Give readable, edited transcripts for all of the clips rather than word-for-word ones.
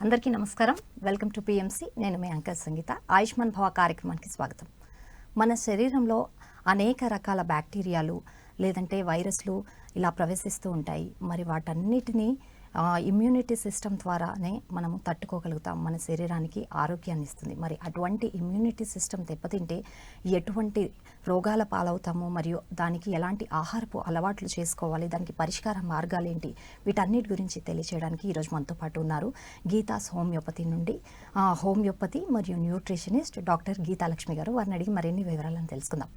అందరికీ నమస్కారం. Welcome to PMC. నేను మీ అంకల్ సంగీత. ఆయుష్మాన్ భవ కార్యక్రమానికి స్వాగతం. మన శరీరంలో అనేక రకాల బ్యాక్టీరియాలు లేదంటే వైరస్లు ఇలా ప్రవేశిస్తూ ఉంటాయి. మరి వాటన్నిటినీ ఇమ్యూనిటీ సిస్టమ్ ద్వారానే మనము తట్టుకోగలుగుతాం. మన శరీరానికి ఆరోగ్యాన్ని ఇస్తుంది. మరి అటువంటి ఇమ్యూనిటీ సిస్టమ్ దెబ్బతింటే ఎటువంటి రోగాల పాలవుతాము, మరియు దానికి ఎలాంటి ఆహారపు అలవాట్లు చేసుకోవాలి, దానికి పరిష్కార మార్గాలు ఏంటి, వీటన్నిటి గురించి తెలియచేయడానికి ఈరోజు మనతో పాటు ఉన్నారు గీతాస్ హోమియోపతి నుండి హోమియోపతి మరియు న్యూట్రిషనిస్ట్ డాక్టర్ గీతాలక్ష్మి గారు. వారిని అడిగి మరిన్ని వివరాలను తెలుసుకుందాం.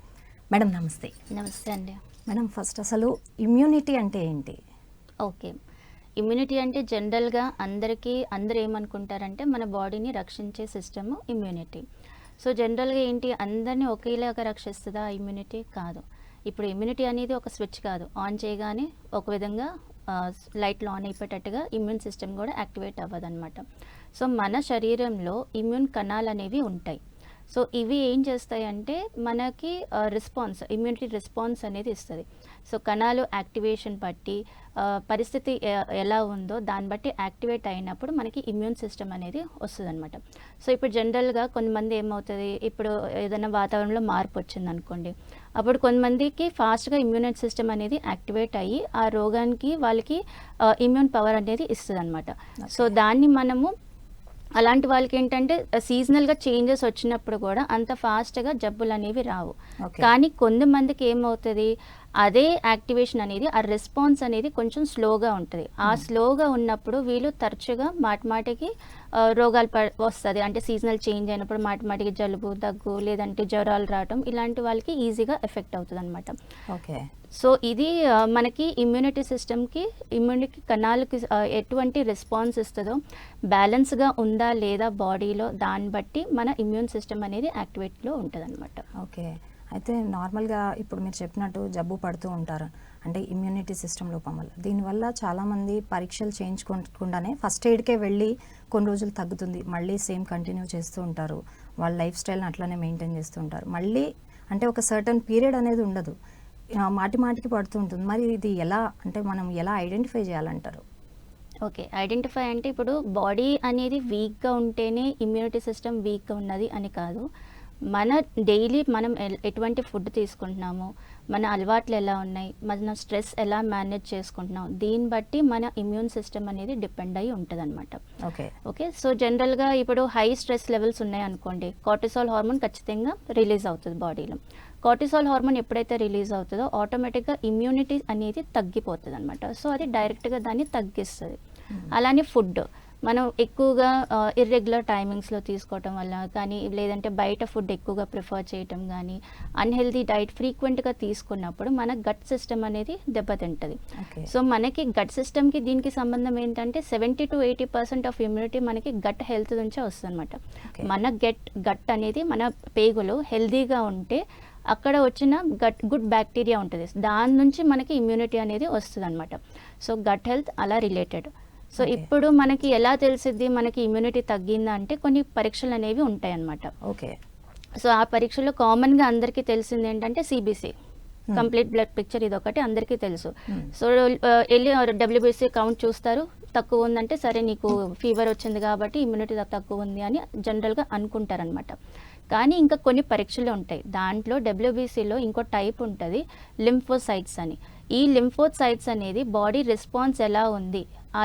మేడం నమస్తే. నమస్తే అండి. మేడం, ఫస్ట్ అసలు ఇమ్యూనిటీ అంటే ఏంటి? ఓకే, ఇమ్యూనిటీ అంటే జనరల్గా అందరూ ఏమనుకుంటారంటే మన బాడీని రక్షించే సిస్టమ్ ఇమ్యూనిటీ. సో జనరల్గా ఏంటి, అందరినీ ఒకేలాగా రక్షిస్తుందా ఇమ్యూనిటీ? కాదు. ఇప్పుడు ఇమ్యూనిటీ అనేది ఒక స్విచ్ కాదు, ఆన్ చేయగానే ఒక విధంగా లైట్లో ఆన్ అయిపోయేటట్టుగా ఇమ్యూన్ సిస్టమ్ కూడా యాక్టివేట్ అవ్వదన్నమాట. సో మన శరీరంలో ఇమ్యూన్ కణాలు అనేవి ఉంటాయి. సో ఇవి ఏం చేస్తాయంటే మనకి ఇమ్యూనిటీ రెస్పాన్స్ అనేది ఇస్తుంది. సో కణాలు యాక్టివేషన్ బట్టి పరిస్థితి ఎలా ఉందో దాన్ని బట్టి యాక్టివేట్ అయినప్పుడు మనకి ఇమ్యూన్ సిస్టమ్ అనేది వస్తుంది అనమాట. సో ఇప్పుడు జనరల్గా కొంతమంది ఏమవుతుంది, ఇప్పుడు ఏదైనా వాతావరణంలో మార్పు వచ్చింది అనుకోండి, అప్పుడు కొంతమందికి ఫాస్ట్గా ఇమ్యూన్ సిస్టమ్ అనేది యాక్టివేట్ అయ్యి ఆ రోగానికి వాళ్ళకి ఇమ్యూన్ పవర్ అనేది ఇస్తుంది అనమాట. సో దాన్ని మనము అలాంటి వాళ్ళకి ఏంటంటే సీజనల్గా చేంజెస్ వచ్చినప్పుడు కూడా అంత ఫాస్ట్గా జబ్బులు అనేవి రావు. కానీ కొంతమందికి ఏమవుతుంది, అదే యాక్టివేషన్ అనేది ఆ రెస్పాన్స్ అనేది కొంచెం స్లోగా ఉంటుంది. ఆ స్లోగా ఉన్నప్పుడు వీళ్ళు తరచుగా మాటికి రోగాలు వస్తుంది. అంటే సీజనల్ చేంజ్ అయినప్పుడు మాటికి జలుబు, దగ్గు, లేదంటే జ్వరాలు రావటం, ఇలాంటి వాళ్ళకి ఈజీగా ఎఫెక్ట్ అవుతుంది అనమాట. ఓకే. సో ఇది మనకి ఇమ్యూనిటీ సిస్టమ్కి, ఇమ్యూనిటీ కణాలకి ఎటువంటి రెస్పాన్స్ ఇస్తుందో, బ్యాలెన్స్గా ఉందా లేదా బాడీలో, దాన్ని బట్టి మన ఇమ్యూన్ సిస్టమ్ అనేది యాక్టివేట్లో ఉంటుంది అనమాట. ఓకే. అయితే నార్మల్గా ఇప్పుడు మీరు చెప్పినట్టు జబ్బు పడుతూ ఉంటారు, అంటే ఇమ్యూనిటీ సిస్టమ్ లోపం వల్ల. దీనివల్ల చాలామంది పరీక్షలు చేయించుకోకుండానే ఫస్ట్ ఎయిడ్కే వెళ్ళి కొన్ని రోజులు తగ్గుతుంది, మళ్ళీ సేమ్ కంటిన్యూ చేస్తూ ఉంటారు, వాళ్ళ లైఫ్ స్టైల్ని అట్లానే మెయింటైన్ చేస్తూ ఉంటారు. మళ్ళీ అంటే ఒక సర్టన్ పీరియడ్ అనేది ఉండదు, మాటికి పడుతూ ఉంటుంది. మరి ఇది ఎలా, అంటే మనం ఎలా ఐడెంటిఫై చేయాలంటారు? ఓకే, ఐడెంటిఫై అంటే ఇప్పుడు బాడీ అనేది వీక్గా ఉంటేనే ఇమ్యూనిటీ సిస్టమ్ వీక్గా ఉన్నది అని కాదు. మన డైలీ మనం ఎటువంటి ఫుడ్ తీసుకుంటున్నాము, మన అలవాట్లు ఎలా ఉన్నాయి, మన స్ట్రెస్ ఎలా మేనేజ్ చేసుకుంటున్నాం, దీన్ని బట్టి మన ఇమ్యూన్ సిస్టమ్ అనేది డిపెండ్ అయ్యి ఉంటుంది అనమాట. ఓకే. సో జనరల్గా ఇప్పుడు హై స్ట్రెస్ లెవెల్స్ ఉన్నాయి అనుకోండి, కార్టిసాల్ హార్మోన్ ఖచ్చితంగా రిలీజ్ అవుతుంది బాడీలో. కార్టిసాల్ హార్మోన్ ఎప్పుడైతే రిలీజ్ అవుతుందో ఆటోమేటిక్గా ఇమ్యూనిటీ అనేది తగ్గిపోతుంది అనమాట. సో అది డైరెక్ట్గా దాన్ని తగ్గిస్తుంది. అలానే ఫుడ్ మనం ఎక్కువగా ఇర్రెగ్యులర్ టైమింగ్స్లో తీసుకోవటం వల్ల కానీ, లేదంటే బయట ఫుడ్ ఎక్కువగా ప్రిఫర్ చేయటం కానీ, అన్హెల్దీ డైట్ ఫ్రీక్వెంట్గా తీసుకున్నప్పుడు మన గట్ సిస్టమ్ అనేది దెబ్బతింటుంది. సో మనకి గట్ సిస్టమ్కి దీనికి సంబంధం ఏంటంటే 70 to 80% ఆఫ్ ఇమ్యూనిటీ మనకి గట్ హెల్త్ నుంచే వస్తుంది అనమాట. మన గట్ అనేది, మన పేగులు హెల్దీగా ఉంటే అక్కడ వచ్చిన గుడ్ బ్యాక్టీరియా ఉంటుంది, దాని నుంచి మనకి ఇమ్యూనిటీ అనేది వస్తుంది అనమాట. సో గట్ హెల్త్ అలా రిలేటెడ్. సో ఇప్పుడు మనకి ఎలా తెలిసిద్ది మనకి ఇమ్యూనిటీ తగ్గిందా అంటే కొన్ని పరీక్షలు అనేవి ఉంటాయి అన్నమాట. ఓకే. సో ఆ పరీక్షలో కామన్గా అందరికీ తెలిసింది ఏంటంటే సిబిసి, కంప్లీట్ బ్లడ్ పిక్చర్, ఇది ఒకటి అందరికీ తెలుసు. సో వెళ్ళి డబ్ల్యూబీసీ కౌంట్ చూస్తారు, తక్కువ ఉందంటే సరే నీకు ఫీవర్ వచ్చింది కాబట్టి ఇమ్యూనిటీ తక్కువ ఉంది అని జనరల్గా అనుకుంటారనమాట. కానీ ఇంకా కొన్ని పరీక్షలు ఉంటాయి, దాంట్లో డబ్ల్యూబీసీలో ఇంకో టైప్ ఉంటుంది, లింఫోసైట్స్ అని. ఈ లింఫోసైట్స్ అనేది బాడీ రెస్పాన్స్ ఎలా ఉంది, ఆ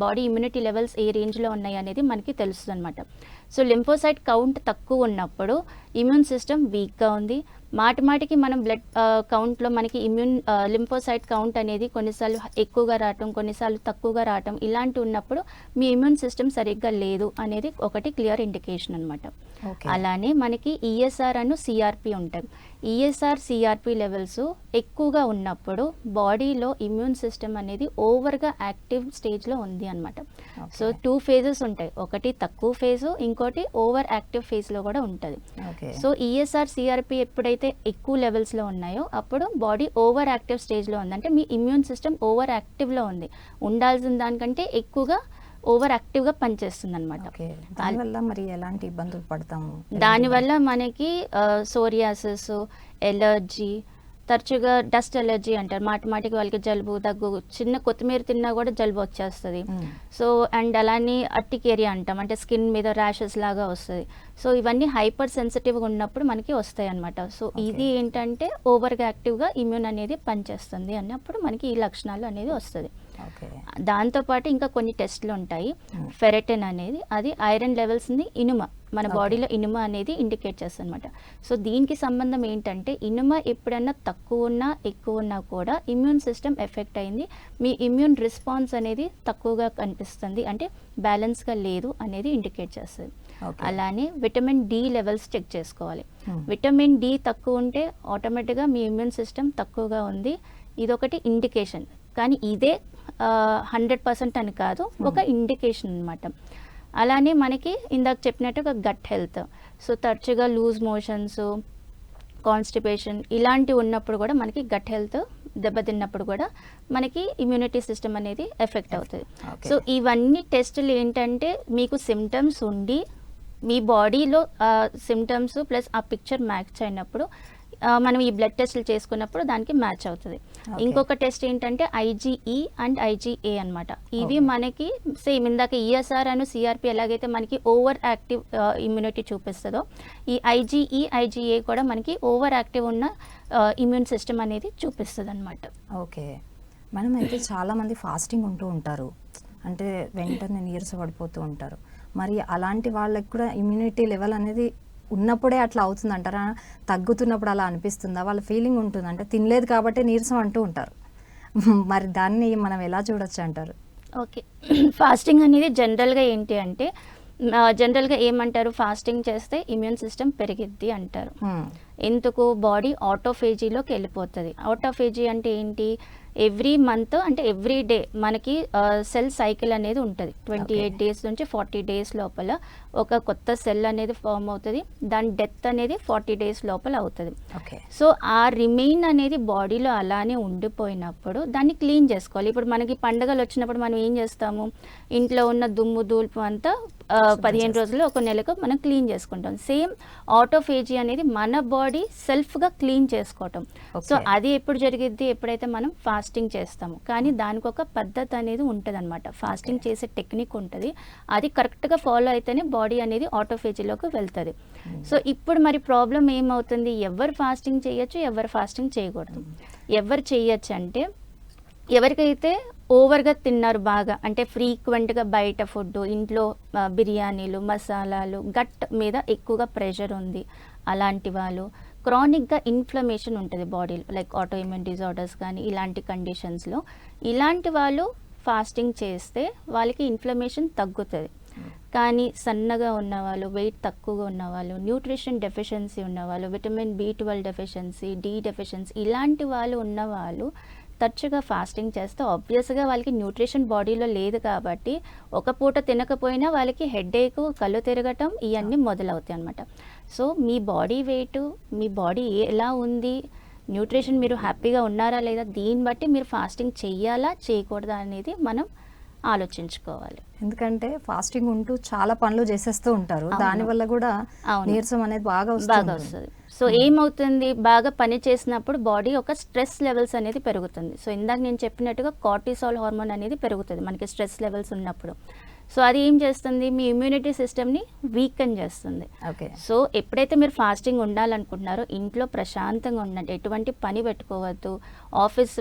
బాడీ ఇమ్యూనిటీ లెవెల్స్ ఏ రేంజ్లో ఉన్నాయి అనేది మనకి తెలుస్తుంది అనమాట. సో లింఫోసైట్ కౌంట్ తక్కువ ఉన్నప్పుడు ఇమ్యూన్ సిస్టమ్ వీక్గా ఉంది. మాటికి మనం బ్లడ్ కౌంట్లో మనకి లింఫోసైట్ కౌంట్ అనేది కొన్నిసార్లు ఎక్కువగా రావటం, కొన్నిసార్లు తక్కువగా రావటం, ఇలాంటి ఉన్నప్పుడు మీ ఇమ్యూన్ సిస్టమ్ సరిగ్గా లేదు అనేది ఒకటి క్లియర్ ఇండికేషన్ అనమాట. అలానే మనకి ఈఎస్ఆర్ అను సిఆర్పి ఉంటాయి. ఈఎస్ఆర్ సిఆర్పి లెవెల్స్ ఎక్కువగా ఉన్నప్పుడు బాడీలో ఇమ్యూన్ సిస్టమ్ అనేది ఓవర్గా యాక్టివ్ స్టేజ్లో ఉంది అనమాట. సో 2 phases ఉంటాయి, ఒకటి తక్కువ ఫేజు, ఇంకోటి ఓవర్ యాక్టివ్ ఫేజ్లో కూడా ఉంటుంది. సో ఈఎస్ఆర్ సిఆర్పి ఎప్పుడైతే ఎక్కువ లెవెల్స్లో ఉన్నాయో అప్పుడు బాడీ ఓవర్ యాక్టివ్ స్టేజ్లో ఉంది, అంటే మీ ఇమ్యూన్ సిస్టమ్ ఓవర్ యాక్టివ్లో ఉంది, ఉండాల్సిన దానికంటే ఎక్కువగా ఓవర్ యాక్టివ్గా పనిచేస్తుంది అనమాట. దానివల్ల మరి ఎలాంటి ఇబ్బందులు పడతాము? దానివల్ల మనకి సోరియాసిస్, ఎలర్జీ, తరచుగా డస్ట్ ఎలర్జీ అంటారు, మాటికి వాళ్ళకి జలుబు దగ్గు, చిన్న కొత్తిమీర తిన్నా కూడా జలుబు వచ్చేస్తుంది. సో అండ్ అలానే అట్టికేరియా అంటాం, అంటే స్కిన్ మీద ర్యాషెస్ లాగా వస్తుంది. సో ఇవన్నీ హైపర్ సెన్సిటివ్గా ఉన్నప్పుడు మనకి వస్తాయి అన్నమాట. సో ఇది ఏంటంటే ఓవర్గా యాక్టివ్గా ఇమ్యూన్ అనేది పనిచేస్తుంది అన్నప్పుడు మనకి ఈ లక్షణాలు అనేది వస్తుంది. దాంతోపాటు ఇంకా కొన్ని టెస్ట్లు ఉంటాయి. ఫెరటిన్ అనేది, అది ఐరన్ లెవెల్స్ని, ఇనుమ మన బాడీలో ఇనుమ అనేది ఇండికేట్ చేస్తుంది అనమాట. సో దీనికి సంబంధం ఏంటంటే ఇనుమ ఎప్పుడైనా తక్కువ ఉన్నా ఎక్కువ ఉన్నా కూడా ఇమ్యూన్ సిస్టమ్ ఎఫెక్ట్ అయింది, మీ ఇమ్యూన్ రెస్పాన్స్ అనేది తక్కువగా కనిపిస్తుంది, అంటే బ్యాలెన్స్గా లేదు అనేది ఇండికేట్ చేస్తుంది. అలానే విటమిన్ డి లెవెల్స్ చెక్ చేసుకోవాలి. విటమిన్ డి తక్కువ ఉంటే ఆటోమేటిక్గా మీ ఇమ్యూన్ సిస్టమ్ తక్కువగా ఉంది, ఇదొకటి ఇండికేషన్. కానీ ఇదే 100% అని కాదు, ఒక ఇండికేషన్ అనమాట. అలానే మనకి ఇందాక చెప్పినట్టుగా గట్ హెల్త్, సో తరచుగా లూజ్ మోషన్స్, కాన్స్టిపేషన్ ఇలాంటివి ఉన్నప్పుడు కూడా మనకి గట్ హెల్త్ దెబ్బతిన్నప్పుడు కూడా మనకి ఇమ్యూనిటీ సిస్టమ్ అనేది ఎఫెక్ట్ అవుతుంది. సో ఇవన్నీ టెస్టులు ఏంటంటే మీకు సిమ్టమ్స్ ఉండి మీ బాడీలో సిమ్టమ్స్ ప్లస్ ఆ పిక్చర్ మ్యాచ్ అయినప్పుడు మనం ఈ బ్లడ్ టెస్ట్లు చేసుకున్నప్పుడు దానికి మ్యాచ్ అవుతుంది. ఇంకొక టెస్ట్ ఏంటంటే ఐజీఈ అండ్ ఐజీఏ అనమాట. ఇవి మనకి సేమ్ ఇందాక ఈఎస్ఆర్ అను సిఆర్పి ఎలాగైతే మనకి ఓవర్ యాక్టివ్ ఇమ్యూనిటీ చూపిస్తుందో, ఈ ఐజీఈ ఐజీఏ కూడా మనకి ఓవర్ యాక్టివ్ ఉన్న ఇమ్యూన్ సిస్టమ్ అనేది చూపిస్తుంది అనమాట. ఓకే మేడం, అయితే చాలామంది ఫాస్టింగ్ ఉంటూ ఉంటారు, అంటే వెంటనే నీరస పడిపోతూ ఉంటారు. మరి అలాంటి వాళ్ళకి కూడా ఇమ్యూనిటీ లెవెల్ అనేది ఉన్నప్పుడే అట్లా అవుతుంది అంటారా? తగ్గుతున్నప్పుడు అలా అనిపిస్తుందా? వాళ్ళ ఫీలింగ్ ఉంటుంది, అంటే తినలేదు కాబట్టి నీరసం అంటూ ఉంటారు. మరి దాన్ని మనం ఎలా చూడొచ్చు అంటారు? ఓకే, ఫాస్టింగ్ అనేది జనరల్గా ఏంటి అంటే జనరల్గా ఏమంటారు, ఫాస్టింగ్ చేస్తే ఇమ్యూన్ సిస్టమ్ పెరిగిద్ది అంటారు. ఎందుకు? బాడీ ఆటోఫేజీలోకి వెళ్ళిపోతుంది. ఆటోఫేజీ అంటే ఏంటి? ఎవ్రీ మంత్ అంటే ఎవ్రీ డే మనకి సెల్ సైకిల్ అనేది ఉంటుంది. 28 డేస్ నుంచి 40 డేస్ లోపల ఒక కొత్త సెల్ అనేది ఫామ్ అవుతుంది, దాని డెత్ అనేది 40 డేస్ లోపల అవుతుంది. సో ఆ రిమైన్ అనేది బాడీలో అలానే ఉండిపోయినప్పుడు దాన్ని క్లీన్ చేసుకోవాలి. ఇప్పుడు మనకి పండుగలు వచ్చినప్పుడు మనం ఏం చేస్తాము, ఇంట్లో ఉన్న దుమ్ము ధూళిపు అంతా 15 రోజులు ఒక నెలకు మనం క్లీన్ చేసుకుంటాం. సేమ్ ఆటోఫేజీ అనేది మన బాడీ సెల్ఫ్గా క్లీన్ చేసుకోవటం. సో అది ఎప్పుడు జరిగిద్ది? ఎప్పుడైతే మనం ఫాస్టింగ్ చేస్తాము. కానీ దానికి ఒక పద్ధతి అనేది ఉంటుంది అనమాట. ఫాస్టింగ్ చేసే టెక్నిక్ ఉంటుంది, అది కరెక్ట్గా ఫాలో అయితేనే బాడీ అనేది ఆటోఫేజీలోకి వెళ్తుంది. సో ఇప్పుడు మరి ప్రాబ్లం ఏమవుతుంది, ఎవరు ఫాస్టింగ్ చేయొచ్చు, ఎవరు ఫాస్టింగ్ చేయకూడదు. ఎవరు చేయొచ్చు అంటే ఎవరికైతే ఓవర్గా తిన్నారు బాగా, అంటే ఫ్రీక్వెంట్గా బయట ఫుడ్, ఇంట్లో బిర్యానీలు, మసాలాలు, గట్ మీద ఎక్కువగా ప్రెషర్ ఉంది అలాంటి వాళ్ళు, క్రానిక్గా ఇన్ఫ్లమేషన్ ఉంటుంది బాడీలో, లైక్ ఆటో ఇమ్యూన్ డిజార్డర్స్ కానీ ఇలాంటి కండిషన్స్లో, ఇలాంటి వాళ్ళు ఫాస్టింగ్ చేస్తే వాళ్ళకి ఇన్ఫ్లమేషన్ తగ్గుతుంది. కానీ సన్నగా ఉన్నవాళ్ళు, వెయిట్ తక్కువగా ఉన్నవాళ్ళు, న్యూట్రిషన్ డెఫిషియన్సీ ఉన్నవాళ్ళు, vitamin B12 deficiency, D deficiency ఇలాంటి వాళ్ళు ఉన్నవాళ్ళు తరచుగా ఫాస్టింగ్ చేస్తే ఆబ్వియస్గా వాళ్ళకి న్యూట్రిషన్ బాడీలో లేదు కాబట్టి ఒక పూట తినకపోయినా వాళ్ళకి హెడేక్, కళ్ళు తిరగటం ఇవన్నీ మొదలవుతాయి అన్నమాట. సో మీ బాడీ వెయిట్, మీ బాడీ ఎలా ఉంది, న్యూట్రిషన్ మీరు హ్యాపీగా ఉన్నారా లేదా, దీన్ని బట్టి మీరు ఫాస్టింగ్ చెయ్యాలా చేయకూడదా అనేది మనం ఆలోచించుకోవాలి. ఎందుకంటే ఫాస్టింగ్ ఉంటూ చాలా పనులు చేసేస్తూ ఉంటారు, దానివల్ల కూడా నీరసం అనేది బాగా వస్తుంది. సో ఏమవుతుంది, బాగా పని చేసినప్పుడు బాడీ ఒక స్ట్రెస్ లెవెల్స్ అనేది పెరుగుతుంది. సో ఇందాక నేను చెప్పినట్టుగా కార్టిసాల్ హార్మోన్ అనేది పెరుగుతుంది మనకి స్ట్రెస్ లెవెల్స్ ఉన్నప్పుడు. సో అది ఏం చేస్తుంది, మీ ఇమ్యూనిటీ సిస్టమ్ని వీకెన్ చేస్తుంది. సో ఎప్పుడైతే మీరు ఫాస్టింగ్ ఉండాలనుకుంటున్నారో ఇంట్లో ప్రశాంతంగా ఉండండి, ఎటువంటి పని పెట్టుకోవద్దు, ఆఫీస్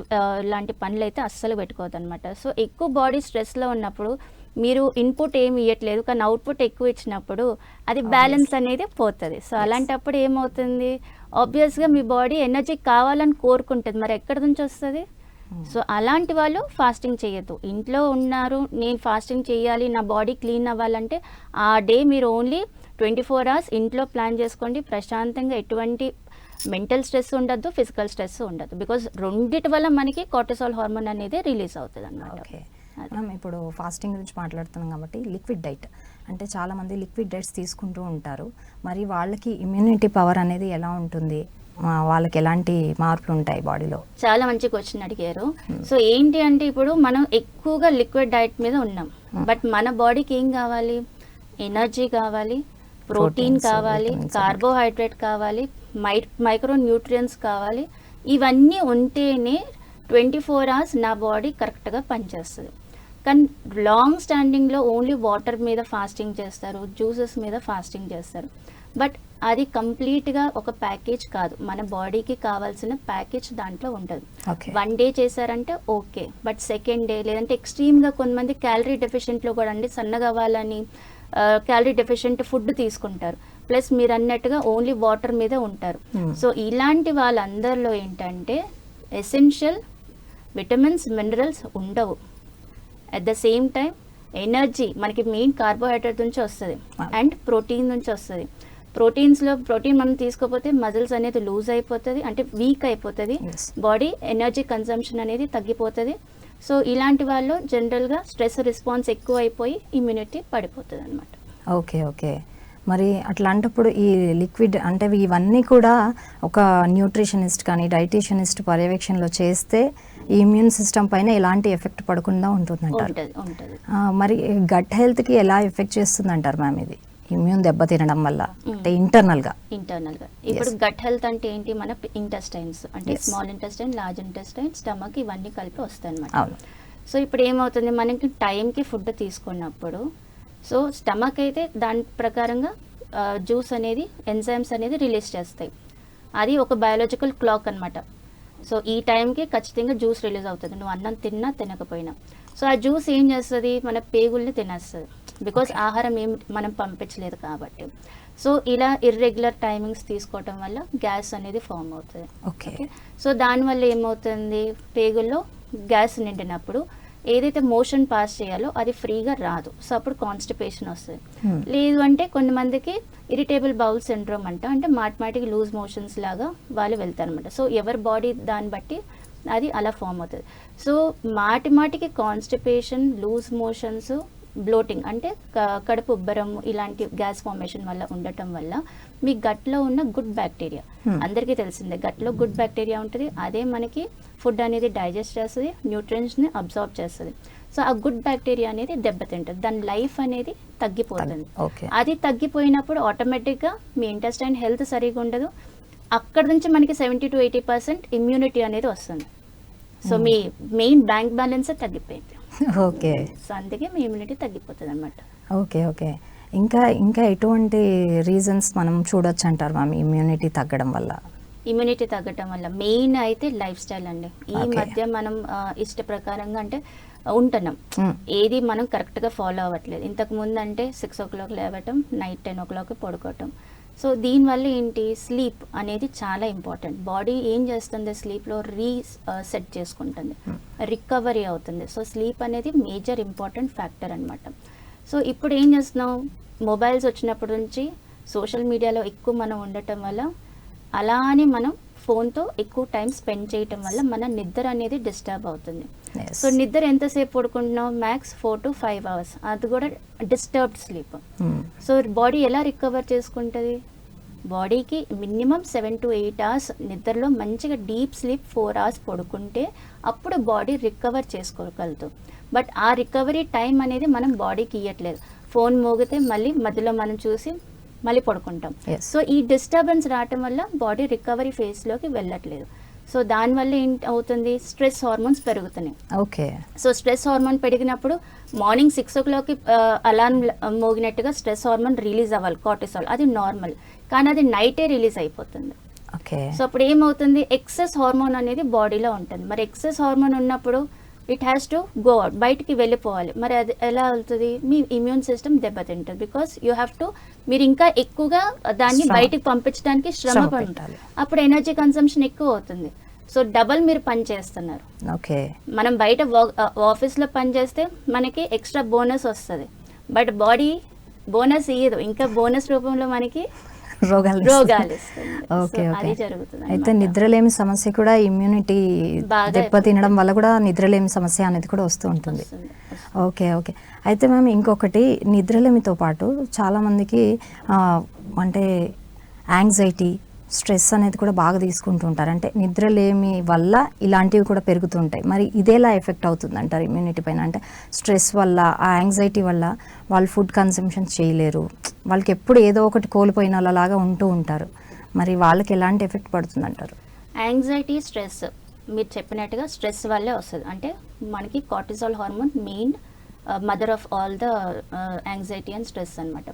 లాంటి పనులు అయితే అస్సలు పెట్టుకోవద్దు అనమాట. సో ఎక్కువ బాడీ స్ట్రెస్లో ఉన్నప్పుడు మీరు ఇన్పుట్ ఏమి ఇవ్వట్లేదు కానీ అవుట్పుట్ ఎక్కువ ఇచ్చినప్పుడు అది బ్యాలెన్స్ అనేది పోతుంది. సో అలాంటప్పుడు ఏమవుతుంది, ఆబ్వియస్గా మీ బాడీ ఎనర్జీ కావాలని కోరుకుంటుంది, మరి ఎక్కడి నుంచి వస్తుంది? సో అలాంటి వాళ్ళు ఫాస్టింగ్ చేయొద్దు. ఇంట్లో ఉన్నారు, నేను ఫాస్టింగ్ చేయాలి, నా బాడీ క్లీన్ అవ్వాలంటే ఆ డే మీరు ఓన్లీ 24 అవర్స్ ఇంట్లో ప్లాన్ చేసుకోండి, ప్రశాంతంగా, ఎటువంటి మెంటల్ స్ట్రెస్ ఉండద్దు, ఫిజికల్ స్ట్రెస్ ఉండద్దు. బికాజ్ రెండిటి వల్ల మనకి కార్టిసాల్ హార్మోన్ అనేది రిలీజ్ అవుతుంది అన్నమాట. మనం ఇప్పుడు ఫాస్టింగ్ గురించి మాట్లాడుతున్నాం కాబట్టి లిక్విడ్ డైట్, అంటే చాలామంది లిక్విడ్ డైట్స్ తీసుకుంటూ ఉంటారు, మరి వాళ్ళకి ఇమ్యూనిటీ పవర్ అనేది ఎలా ఉంటుంది, వాళ్ళకి ఎలాంటి మార్పులు ఉంటాయి బాడీలో? చాలా మంచి క్వశ్చన్ అడిగారు. సో ఏంటి అంటే ఇప్పుడు మనం ఎక్కువగా లిక్విడ్ డైట్ మీద ఉన్నాం, బట్ మన బాడీకి ఏం కావాలి, ఎనర్జీ కావాలి, ప్రోటీన్ కావాలి, కార్బోహైడ్రేట్ కావాలి, మైక్రో న్యూట్రియన్స్ కావాలి, ఇవన్నీ ఉంటేనే 24 అవర్స్ నా బాడీ కరెక్ట్గా పనిచేస్తుంది. కానీ లాంగ్ స్టాండింగ్లో ఓన్లీ వాటర్ మీద ఫాస్టింగ్ చేస్తారు, జ్యూసెస్ మీద ఫాస్టింగ్ చేస్తారు. బట్ అది కంప్లీట్గా ఒక ప్యాకేజ్ కాదు. మన బాడీకి కావాల్సిన ప్యాకేజ్ దాంట్లో ఉంటుంది. 1 డే చేశారంటే ఓకే, బట్ సెకండ్ డే లేదంటే ఎక్స్ట్రీమ్గా కొంతమంది క్యాలరీ డెఫిషియెంట్లో కూడా అండి సన్నగా అవ్వాలని క్యాలరీ డెఫిషియెంట్ ఫుడ్ తీసుకుంటారు, ప్లస్ మీరు అన్నట్టుగా ఓన్లీ వాటర్ మీద ఉంటారు. సో ఇలాంటి వాళ్ళందరిలో ఏంటంటే ఎసెన్షియల్ విటమిన్స్ మినరల్స్ ఉండవు. At the same time energy మనకి మెయిన్ కార్బోహైడ్రేట్ నుంచి వస్తుంది అండ్ ప్రోటీన్ నుంచి వస్తుంది. ప్రోటీన్ మనం తీసుకోకపోతే మజిల్స్ అనేది లూజ్ అయిపోతుంది, అంటే వీక్ అయిపోతుంది, బాడీ ఎనర్జీ కన్సంప్షన్ అనేది తగ్గిపోతుంది. సో ఇలాంటి వాళ్ళు జనరల్గా స్ట్రెస్ రెస్పాన్స్ ఎక్కువ అయిపోయి ఇమ్యూనిటీ పడిపోతుంది అనమాట. Okay okay. మరి అట్లాంటప్పుడు ఈ లిక్విడ్ అంటే ఇవన్నీ కూడా ఒక న్యూట్రిషనిస్ట్ కానీ డైటీషియనిస్ట్ పర్యవేక్షణలో చేస్తే ఈ ఇమ్యూన్ సిస్టమ్ పైన ఎలాంటి ఎఫెక్ట్ పడకుండా ఉంటుందంటారు. మరి గట్ హెల్త్కి ఎలా ఎఫెక్ట్ చేస్తుంది అంటారు మ్యామ్ ఇది ఇమ్యూన్ దెబ్బతినడం వల్ల, అంటే ఇంటర్నల్గా ఇప్పుడు గట్ హెల్త్ అంటే ఏంటి, మన ఇంటెస్టైన్స్ అంటే small intestine, large intestine, stomach ఇవన్నీ కలిపి వస్తాయి అన్నమాట. సో ఇప్పుడు ఏమవుతుంది, మనకి టైంకి ఫుడ్ తీసుకున్నప్పుడు సో స్టమక్ అయితే దాని ప్రకారంగా జ్యూస్ అనేది ఎంజైమ్స్ అనేది రిలీజ్ చేస్తాయి. అది ఒక బయాలజికల్ క్లాక్ అనమాట. సో ఈ టైంకి ఖచ్చితంగా జ్యూస్ రిలీజ్ అవుతుంది, నువ్వు అన్నం తిన్నా తినకపోయినా. సో ఆ జ్యూస్ ఏం చేస్తుంది, మన పేగుల్ని తినేస్తుంది, బికాస్ ఆహారం ఏం మనం పంపించలేదు కాబట్టి. సో ఇలా ఇర్రెగ్యులర్ టైమింగ్స్ తీసుకోవటం వల్ల గ్యాస్ అనేది ఫామ్ అవుతుంది. ఓకే. సో దానివల్ల ఏమవుతుంది, పేగుల్లో గ్యాస్ నిండినప్పుడు ఏదైతే మోషన్ పాస్ చేయాలో అది ఫ్రీగా రాదు. సో అప్పుడు కాన్స్టిపేషన్ వస్తుంది. లేదు అంటే కొంతమందికి ఇరిటేబుల్ బౌల్ సిండ్రోమ్ అంటే మాటిమాటికి లూజ్ మోషన్స్ లాగా వాళ్ళు వెళ్తారు అనమాట. సో ఎవరి బాడీ దాన్ని బట్టి అది అలా ఫామ్ అవుతుంది. సో మాటిమాటికి కాన్స్టిపేషన్, లూజ్ మోషన్స్, బ్లోటింగ్ అంటే కడుపు ఉబ్బరం ఇలాంటి గ్యాస్ ఫార్మేషన్ వల్ల ఉండటం వల్ల మీ గట్లో ఉన్న గుడ్ బ్యాక్టీరియా, అందరికీ తెలిసిందే గట్లో గుడ్ బ్యాక్టీరియా ఉంటుంది, అదే మనకి ఫుడ్ అనేది డైజెస్ట్ చేస్తుంది, న్యూట్రియంట్స్ని అబ్జార్బ్ చేస్తుంది. సో ఆ గుడ్ బ్యాక్టీరియా అనేది దెబ్బతింటుంది, దాని లైఫ్ అనేది తగ్గిపోతుంది. అది తగ్గిపోయినప్పుడు ఆటోమేటిక్గా మీ ఇంటెస్టైన్ హెల్త్ సరిగా ఉండదు. అక్కడ నుంచి మనకి 70 to 80% ఇమ్యూనిటీ అనేది వస్తుంది. సో మీ మెయిన్ బ్యాంక్ బ్యాలెన్స్ తగ్గిపోయింది. ఓకే. సో అందుకే మీ ఇమ్యూనిటీ తగ్గిపోతుంది అనమాట. Okay okay. ఇంకా ఎటువంటి రీజన్స్ మనం చూడొచ్చు అంటారు మ్యామ్ ఇమ్యూనిటీ తగ్గడం వల్ల? ఇమ్యూనిటీ తగ్గడం వల్ల మెయిన్ అయితే లైఫ్ స్టైల్ అండి. ఈ మధ్య మనం ఇష్ట ప్రకారంగా అంటే ఉంటున్నాం, ఏది మనం కరెక్ట్గా ఫాలో అవ్వట్లేదు. ఇంతకు ముందు అంటే 6 o'clock లేవటం, నైట్ 10 o'clock పడుకోవటం. సో దీనివల్ల ఏంటి, స్లీప్ అనేది చాలా ఇంపార్టెంట్. బాడీ ఏం చేస్తుంది, స్లీప్లో సెట్ చేసుకుంటుంది, రికవరీ అవుతుంది. సో స్లీప్ అనేది మేజర్ ఇంపార్టెంట్ ఫ్యాక్టర్ అనమాట. సో ఇప్పుడు ఏం చేస్తున్నాం, మొబైల్స్ వచ్చినప్పటి నుంచి సోషల్ మీడియాలో ఎక్కువ మనం ఉండటం వల్ల, అలానే మనం ఫోన్తో ఎక్కువ టైం స్పెండ్ చేయటం వల్ల మన నిద్ర అనేది డిస్టర్బ్ అవుతుంది. సో నిద్ర ఎంతసేపు పడుకుంటున్నాం, మ్యాక్స్ 4 to 5 hours, అది కూడా డిస్టర్బ్డ్ స్లీప్. సో బాడీ ఎలా రికవర్ చేసుకుంటుంది, బాడీకి మినిమం 7 to 8 hours నిద్రలో మంచిగా డీప్ స్లీప్ 4 hours పడుకుంటే అప్పుడు బాడీ రికవర్ చేసుకోగలుగుతాం. బట్ ఆ రికవరీ టైం అనేది మనం బాడీకి ఇవ్వట్లేదు. ఫోన్ మోగితే మళ్ళీ మధ్యలో మనం చూసి మళ్ళీ పడుకుంటాం. సో ఈ డిస్టర్బెన్స్ రావటం వల్ల బాడీ రికవరీ ఫేజ్లోకి వెళ్ళట్లేదు. సో దానివల్ల ఏంటి అవుతుంది, స్ట్రెస్ హార్మోన్స్ పెరుగుతున్నాయి. ఓకే. సో స్ట్రెస్ హార్మోన్ పెరిగినప్పుడు మార్నింగ్ 6 o'clock అలారం మోగినట్టుగా స్ట్రెస్ హార్మోన్ రిలీజ్ అవ్వాలి, కార్టిసాల్, అది నార్మల్, కానీ అది నైటే రిలీజ్ అయిపోతుంది. ఓకే. సో అప్పుడు ఏమవుతుంది, ఎక్సెస్ హార్మోన్ అనేది బాడీలో ఉంటుంది. మరి ఎక్సెస్ హార్మోన్ ఉన్నప్పుడు it has to go out, బయటికి వెళ్ళిపోవాలి. మరి అది ఎలా అవుతుంది, మీ ఇమ్యూన్ సిస్టమ్ దెబ్బతింటుంది. బికాస్ యూ హ్యావ్ టు, మీరు ఇంకా ఎక్కువగా దాన్ని బయటికి పంపించడానికి శ్రమ పడాలి, అప్పుడు ఎనర్జీ కన్సంప్షన్ ఎక్కువ అవుతుంది. సో డబల్ మీరు పని చేస్తున్నారు. ఓకే. మనం బయట ఆఫీస్లో పని చేస్తే మనకి ఎక్స్ట్రా బోనస్ వస్తుంది, బట్ బాడీ బోనస్ ఇయ్యదు, ఇంకా బోనస్ రూపంలో మనకి రోగాలు ఓకే ఓకే. అయితే నిద్రలేమి సమస్య కూడా ఇమ్యూనిటీ దెబ్బతినడం వల్ల కూడా నిద్రలేమి సమస్య అనేది కూడా వస్తూ ఉంటుంది. Okay okay. అయితే మ్యామ్ ఇంకొకటి, నిద్రలేమితో పాటు చాలామందికి అంటే యాంగ్జైటీ, స్ట్రెస్ అనేది కూడా బాగా తీసుకుంటూ ఉంటారు. అంటే నిద్రలేమి వల్ల ఇలాంటివి కూడా పెరుగుతుంటాయి. మరి ఇదేలా ఎఫెక్ట్ అవుతుంది అంటారు ఇమ్యూనిటీ పైన? అంటే స్ట్రెస్ వల్ల, ఆ యాంగ్జైటీ వల్ల వాళ్ళు ఫుడ్ కన్సంప్షన్ చేయలేరు, వాళ్ళకి ఎప్పుడు ఏదో ఒకటి కోల్పోయిన వాళ్ళలాగా ఉంటూ ఉంటారు. మరి వాళ్ళకి ఎలాంటి ఎఫెక్ట్ పడుతుంది అంటారు? యాంగ్జైటీ, స్ట్రెస్ మీరు చెప్పినట్టుగా స్ట్రెస్ వల్లే వస్తుంది. అంటే మనకి cortisol hormone main mother of all the anxiety and stress అనమాట.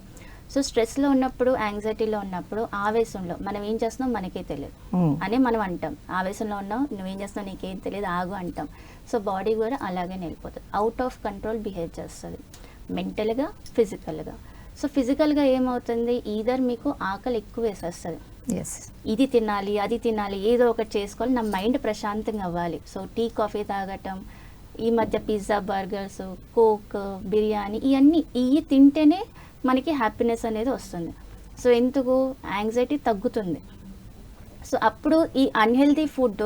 సో స్ట్రెస్లో ఉన్నప్పుడు, యాంగ్జైటీలో ఉన్నప్పుడు, ఆవేశంలో మనం ఏం చేస్తున్నాం మనకే తెలియదు అని మనం అంటాం. ఆవేశంలో ఉన్నావు, నువ్వేం చేస్తున్నావు నీకేం తెలియదు, ఆగు అంటాం. సో బాడీ కూడా అలాగే వెళ్ళిపోతుంది, అవుట్ ఆఫ్ కంట్రోల్ బిహేవ్ చేస్తుంది మెంటల్గా, ఫిజికల్గా. సో ఫిజికల్గా ఏమవుతుంది, ఈధర్ మీకు ఆకలి ఎక్కువ వేసేస్తుంది, ఇది తినాలి అది తినాలి ఏదో ఒకటి చేసుకోవాలి, నా మైండ్ ప్రశాంతంగా అవ్వాలి. సో టీ కాఫీ తాగటం, ఈ మధ్య పిజ్జా, బర్గర్స్, కోక్, బిర్యానీ ఇవి తింటేనే మనకి హ్యాపీనెస్ అనేది వస్తుంది. సో ఎందుకు, యాంగ్జైటీ తగ్గుతుంది. సో అప్పుడు ఈ అన్హెల్తీ ఫుడ్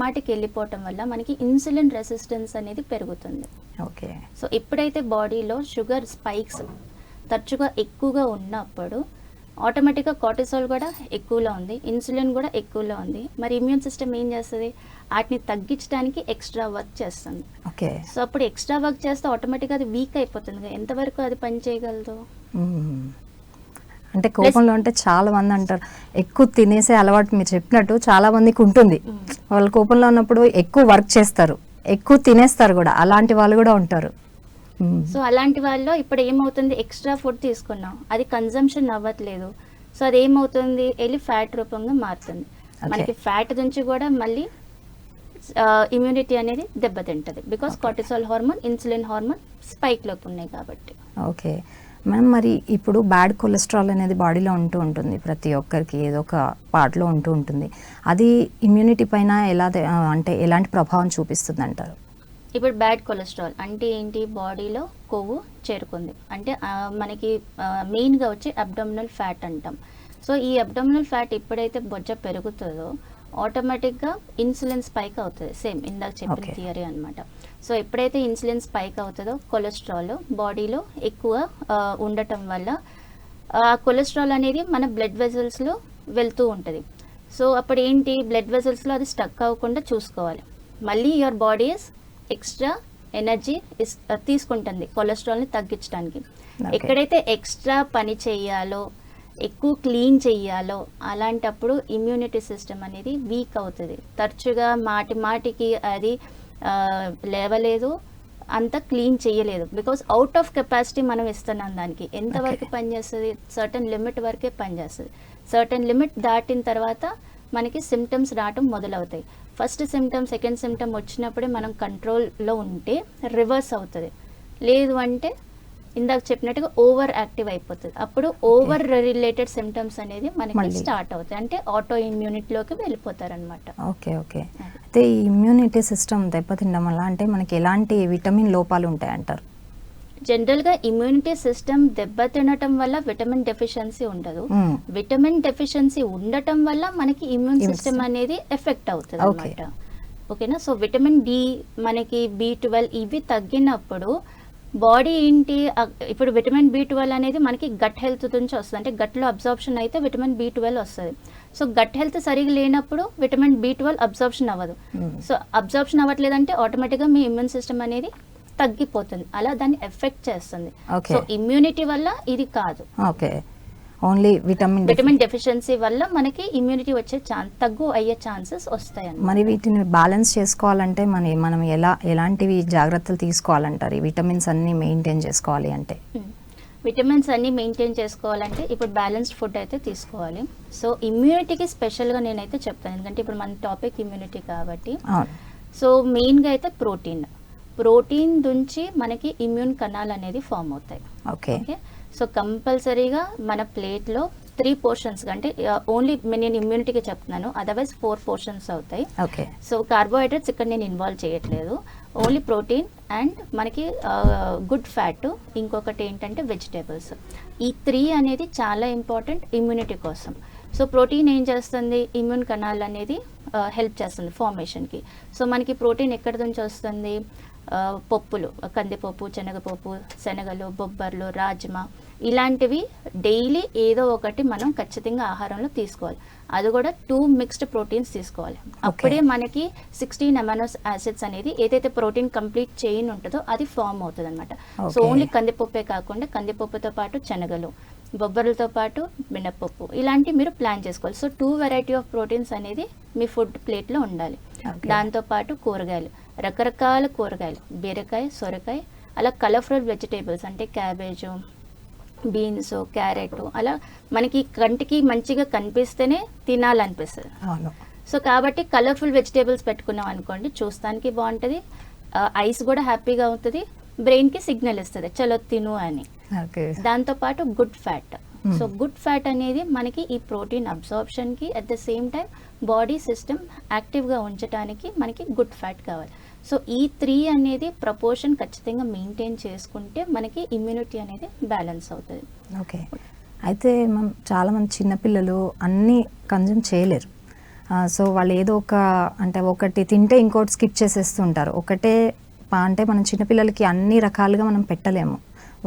మాటికి వెళ్ళిపోవటం వల్ల మనకి ఇన్సులిన్ రెసిస్టెన్స్ అనేది పెరుగుతుంది. ఓకే. సో ఎప్పుడైతే బాడీలో షుగర్ స్పైక్స్ తరచుగా ఎక్కువగా ఉన్నప్పుడు ఆటోమేటిక్గా కార్టిసాల్ కూడా ఎక్కువలో ఉంది, ఇన్సులిన్ కూడా ఎక్కువలో ఉంది. మరి ఇమ్యూన్ సిస్టమ్ ఏం చేస్తుంది, వాటిని తగ్గించడానికి ఎక్స్ట్రా వర్క్ చేస్తుంది. ఓకే. సో అప్పుడు ఎక్స్ట్రా వర్క్ చేస్తే ఆటోమేటిక్గా అది వీక్ అయిపోతుంది. ఎంతవరకు అది పని చేయగలదు? అంటే కోపంలో అంటే చాలా మంది అంటారు ఎక్కువ తినేసే అలవాటు మీరు చెప్పినట్టు చాలా మందికి ఉంటుంది. వాళ్ళు కోపంలో ఉన్నప్పుడు ఎక్కువ వర్క్ చేస్తారు, ఎక్కువ తినేస్తారు కూడా, అలాంటి వాళ్ళు కూడా ఉంటారు. సో అలాంటి వాళ్ళు ఇప్పుడు ఏమవుతుంది, ఎక్స్ట్రా ఫుడ్ తీసుకున్నాం, అది కన్జంప్షన్ అవ్వట్లేదు. సో అది ఏమవుతుంది, వెళ్ళి ఫ్యాట్ రూపంగా మారుతుంది. మనకి ఫ్యాట్ నుంచి కూడా మళ్ళీ ఇమ్యూనిటీ అనేది దెబ్బతింటుంది. Because cortisol hormone, insulin hormone స్పైక్లోకి ఉన్నాయి కాబట్టి. ఓకే మ్యామ్, మరి ఇప్పుడు బ్యాడ్ కొలెస్ట్రాల్ అనేది బాడీలో ఉంటుంది, ప్రతి ఒక్కరికి ఏదో ఒక పార్ట్లో ఉంటుంది. అది ఇమ్యూనిటీ పైన అంటే ఎలాంటి ప్రభావం చూపిస్తుంది అంటారు? ఇప్పుడు బ్యాడ్ కొలెస్ట్రాల్ అంటే ఏంటి, బాడీలో కొవ్వు చేరుకుంది అంటే మనకి మెయిన్గా వచ్చి అబ్డామినల్ ఫ్యాట్ అంటాం. సో ఈ అబ్డామినల్ ఫ్యాట్ ఎప్పుడైతే బొజ్జ పెరుగుతుందో ఆటోమేటిక్గా ఇన్సులిన్ స్పైక్ అవుతుంది. సేమ్ ఇందాక చెప్పిన థియరీ అనమాట. సో ఎప్పుడైతే ఇన్సులిన్ స్పైక్ అవుతుందో కొలెస్ట్రాల్ బాడీలో ఎక్కువ ఉండటం వల్ల ఆ కొలెస్ట్రాల్ అనేది మన బ్లడ్ వెజల్స్లో వెళ్తూ ఉంటుంది. సో అప్పుడు ఏంటి, బ్లడ్ వెజల్స్లో అది స్టక్ అవ్వకుండా చూసుకోవాలి. మళ్ళీ యువర్ బాడీ ఎక్స్ట్రా ఎనర్జీ తీసుకుంటుంది కొలెస్ట్రాల్ని తగ్గించడానికి. ఎక్కడైతే ఎక్స్ట్రా పని చేయాలో, ఎక్కువ క్లీన్ చెయ్యాలో అలాంటప్పుడు ఇమ్యూనిటీ సిస్టమ్ అనేది వీక్ అవుతుంది. తరచుగా మాటికి అది లేవలేదు, అంత క్లీన్ చేయలేదు. బికాస్ అవుట్ ఆఫ్ కెపాసిటీ మనం ఇస్తున్నాం దానికి. ఎంతవరకు పనిచేస్తుంది, సర్టన్ లిమిట్ వరకే పనిచేస్తుంది. సర్టన్ లిమిట్ దాటిన తర్వాత మనకి సిమ్టమ్స్ రావటం మొదలవుతాయి. ఫస్ట్ సిమ్టమ్, సెకండ్ సిమ్టమ్ వచ్చినప్పుడే మనం కంట్రోల్లో ఉంటే రివర్స్ అవుతుంది. లేదు అంటే ఇందాక చెప్పినట్టుగా ఓవర్ యాక్టివ్ అయిపోతుంది. అప్పుడు ఓవర్ రిలేటెడ్ సిమ్టమ్స్ అనేది మనకి స్టార్ట్ అవుతాయి, అంటే ఆటో ఇమ్యూనిటీలోకి వెళ్ళిపోతారనమాట. ఓకే. అయితే ఈ ఇమ్యూనిటీ సిస్టమ్ దెబ్బతినడం వల్ల అంటే మనకి ఎలాంటి విటమిన్ లోపాలు ఉంటాయంటారు? జనరల్గా ఇమ్యూనిటీ సిస్టమ్ దెబ్బతినటం వల్ల విటమిన్ డెఫిషియన్సీ ఉండదు. విటమిన్ డెఫిషియన్సీ ఉండటం వల్ల మనకి ఇమ్యూన్ సిస్టమ్ అనేది ఎఫెక్ట్ అవుతుంది అనమాట. ఓకేనా. సో విటమిన్ డి, మనకి B12 ఇవి తగ్గినప్పుడు బాడీ ఏంటి, ఇప్పుడు విటమిన్ B12 అనేది మనకి గట్ హెల్త్ నుంచి వస్తుంది. అంటే గట్లో అబ్జార్ప్షన్ అయితే విటమిన్ B12 వస్తుంది. సో గట్ హెల్త్ సరిగా లేనప్పుడు విటమిన్ B12 అబ్జార్ప్షన్ అవ్వదు. సో అబ్జార్ప్షన్ అవ్వట్లేదంటే ఆటోమేటిక్గా మీ ఇమ్యూన్ సిస్టమ్ అనేది తగ్గిపోతుంది, అలా దాన్ని ఎఫెక్ట్ చేస్తుంది. సో ఇమ్యూనిటీ వల్ల ఇది కాదు, ఓన్లీ విటమిన్ డెఫిషియన్సీ వల్ల మనకి ఇమ్యూనిటీ వచ్చే తగ్గు అయ్యే ఛాన్సెస్ వస్తాయి. మరి వీటిని బ్యాలెన్స్ చేసుకోవాలంటే మనం ఎలాంటివి జాగ్రత్తలు తీసుకోవాలంటారు? ఈ విటమిన్స్ అన్ని మెయింటైన్ చేసుకోవాలి అంటే? విటమిన్స్ అన్ని మెయింటైన్ చేసుకోవాలంటే ఇప్పుడు బ్యాలెన్స్డ్ ఫుడ్ అయితే తీసుకోవాలి. సో ఇమ్యూనిటీకి స్పెషల్గా నేనైతే చెప్తాను, ఎందుకంటే ఇప్పుడు మన టాపిక్ ఇమ్యూనిటీ కాబట్టి. సో మెయిన్గా అయితే ప్రోటీన్ నుంచి మనకి ఇమ్యూన్ కణాలు అనేది ఫామ్ అవుతాయి. ఓకే. సో కంపల్సరీగా మన ప్లేట్లో 3 పోర్షన్స్, అంటే ఓన్లీ నేను ఇమ్యూనిటీకి చెప్తున్నాను, అదర్వైజ్ 4 పోర్షన్స్ అవుతాయి. ఓకే. సో కార్బోహైడ్రేట్స్ ఇక్కడ నేను ఇన్వాల్వ్ చేయట్లేదు, ఓన్లీ ప్రోటీన్ అండ్ మనకి గుడ్ ఫ్యాట్, ఇంకొకటి ఏంటంటే వెజిటేబుల్స్. ఈ 3 అనేది చాలా ఇంపార్టెంట్ ఇమ్యూనిటీ కోసం. సో ప్రోటీన్ ఏం చేస్తుంది, ఇమ్యూన్ కణాలు అనేది హెల్ప్ చేస్తుంది ఫార్మేషన్కి. సో మనకి ప్రోటీన్ ఎక్కడి నుంచి వస్తుంది, పప్పులు, కందిపప్పు, శనగపప్పు, శనగలు, బొబ్బర్లు, రాజ్మా, ఇలాంటివి డైలీ ఏదో ఒకటి మనం ఖచ్చితంగా ఆహారంలో తీసుకోవాలి. అది కూడా 2 మిక్స్డ్ ప్రోటీన్స్ తీసుకోవాలి. అప్పుడే మనకి 16 అమైనో యాసిడ్స్ అనేది ఏదైతే ప్రోటీన్ కంప్లీట్ చైన్ ఉంటుందో అది ఫామ్ అవుతుంది అనమాట. సో ఓన్లీ కందిపప్పే కాకుండా కందిపప్పుతో పాటు శనగలు, బొబ్బర్లతో పాటు మినప్పప్పు ఇలాంటివి మీరు ప్లాన్ చేసుకోవాలి. సో 2 వెరైటీ ఆఫ్ ప్రోటీన్స్ అనేది మీ ఫుడ్ ప్లేట్లో ఉండాలి. Okay. దాంతోపాటు కూరగాయలు, రకరకాల కూరగాయలు, బీరకాయ, సొరకాయ, అలా కలర్ఫుల్ వెజిటేబుల్స్ అంటే క్యాబేజు, బీన్స్, క్యారెట్, అలా మనకి కంటికి మంచిగా కనిపిస్తేనే తినాలనిపిస్తుంది. అవును. సో కాబట్టి కలర్ఫుల్ వెజిటేబుల్స్ పెట్టుకున్నాం అనుకోండి, చూస్తానికి బాగుంటుంది, ఐస్ కూడా హ్యాపీగా అవుతుంది, బ్రెయిన్కి సిగ్నల్ ఇస్తుంది చలో తిను అని. ఓకే. దాంతోపాటు good fat. So good fat అనేది మనకి ఈ ప్రోటీన్ అబ్జార్ప్షన్కి at the same time body system యాక్టివ్గా ఉంచడానికి మనకి గుడ్ ఫ్యాట్ కావాలి. సో ఈ 3 అనేది ప్రపోర్షన్ ఖచ్చితంగా మెయింటైన్ చేసుకుంటే మనకి ఇమ్యూనిటీ అనేది బ్యాలెన్స్ అవుతుంది. ఓకే. అయితే మనం చాలామంది చిన్నపిల్లలు అన్నీ కన్జ్యూమ్ చేయలేరు. సో వాళ్ళు ఏదో అంటే ఒకటి తింటే ఇంకోటి స్కిప్ చేసేస్తుంటారు. అంటే మనం చిన్నపిల్లలకి అన్ని రకాలుగా మనం పెట్టలేము.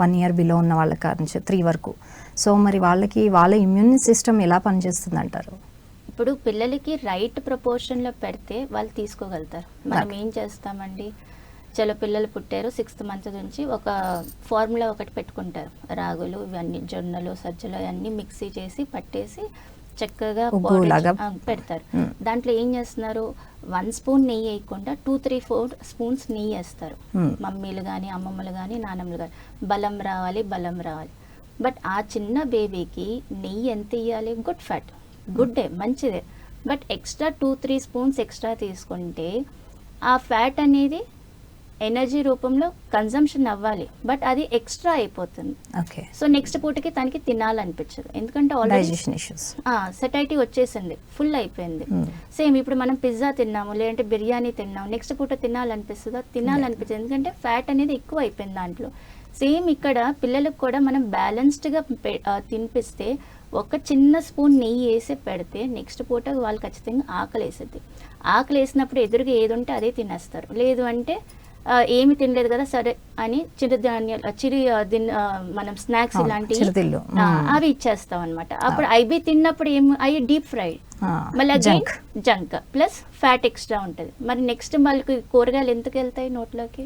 1 year బిలో ఉన్న వాళ్ళ నుంచి 3 వరకు. సో మరి వాళ్ళ ఇమ్యూన్ సిస్టమ్ ఎలా పనిచేస్తుంది అంటారు? ఇప్పుడు పిల్లలకి రైట్ ప్రపోర్షన్లో పెడితే వాళ్ళు తీసుకోగలుగుతారు. మనం ఏం చేస్తామండి, చలో పిల్లలు పుట్టారు 6th month నుంచి ఒక ఫార్ములా ఒకటి పెట్టుకుంటారు. రాగులు ఇవన్నీ, జొన్నలు, సజ్జలు అవన్నీ మిక్సీ చేసి పట్టేసి చక్కగా పెడతారు. దాంట్లో ఏం చేస్తున్నారు, 1 spoon నెయ్యి వేయకుండా 2-3-4 spoons నెయ్యి వేస్తారు. మమ్మీలు కానీ, అమ్మమ్మలు కానీ, నాన్నమ్మలు కానీ. బలం రావాలి. బట్ ఆ చిన్న బేబీకి నెయ్యి ఎంత ఇవ్వాలి? గుడ్ ఫ్యాట్, గుడ్డే, మంచిదే. బట్ ఎక్స్ట్రా 2-3 spoons ఎక్స్ట్రా తీసుకుంటే ఆ ఫ్యాట్ అనేది ఎనర్జీ రూపంలో కన్జంప్షన్ అవ్వాలి, బట్ అది ఎక్స్ట్రా అయిపోతుంది. ఓకే. సో నెక్స్ట్ పూటకి తనకి తినాలనిపించదు, ఎందుకంటే ఆల్రెడీ సెటైటీ వచ్చేసింది, ఫుల్ అయిపోయింది. సేమ్ ఇప్పుడు మనం పిజ్జా తిన్నాము, లేదంటే బిర్యానీ తిన్నాము, నెక్స్ట్ పూట తినాలనిపిస్తుందా? తినాలనిపించదు, ఎందుకంటే ఫ్యాట్ అనేది ఎక్కువ అయిపోయింది దాంట్లో. సేమ్ ఇక్కడ పిల్లలకు కూడా మనం బ్యాలెన్స్డ్గా తినిపిస్తే, ఒక చిన్న స్పూన్ నెయ్యి వేసి పెడితే నెక్స్ట్ పూట వాళ్ళు ఖచ్చితంగా ఆకలి వేసేది. ఆకలి వేసినప్పుడు ఎదురుగా ఏది ఉంటే అదే తినేస్తారు. లేదు అంటే ఏమి తినలేదు కదా సరే అని చిరుధాన్యాలు, మనం స్నాక్స్ ఇలాంటివి అవి ఇచ్చేస్తాం అనమాట. అప్పుడు ఐబీ తిన్నప్పుడు అవి డీప్ ఫ్రైడ్, మళ్ళీ జంక్ ప్లస్ ఫ్యాట్ ఎక్స్ట్రా ఉంటుంది. మరి నెక్స్ట్ వాళ్ళకి కూరగాయలు ఎందుకు వెళ్తాయి నోట్లోకి?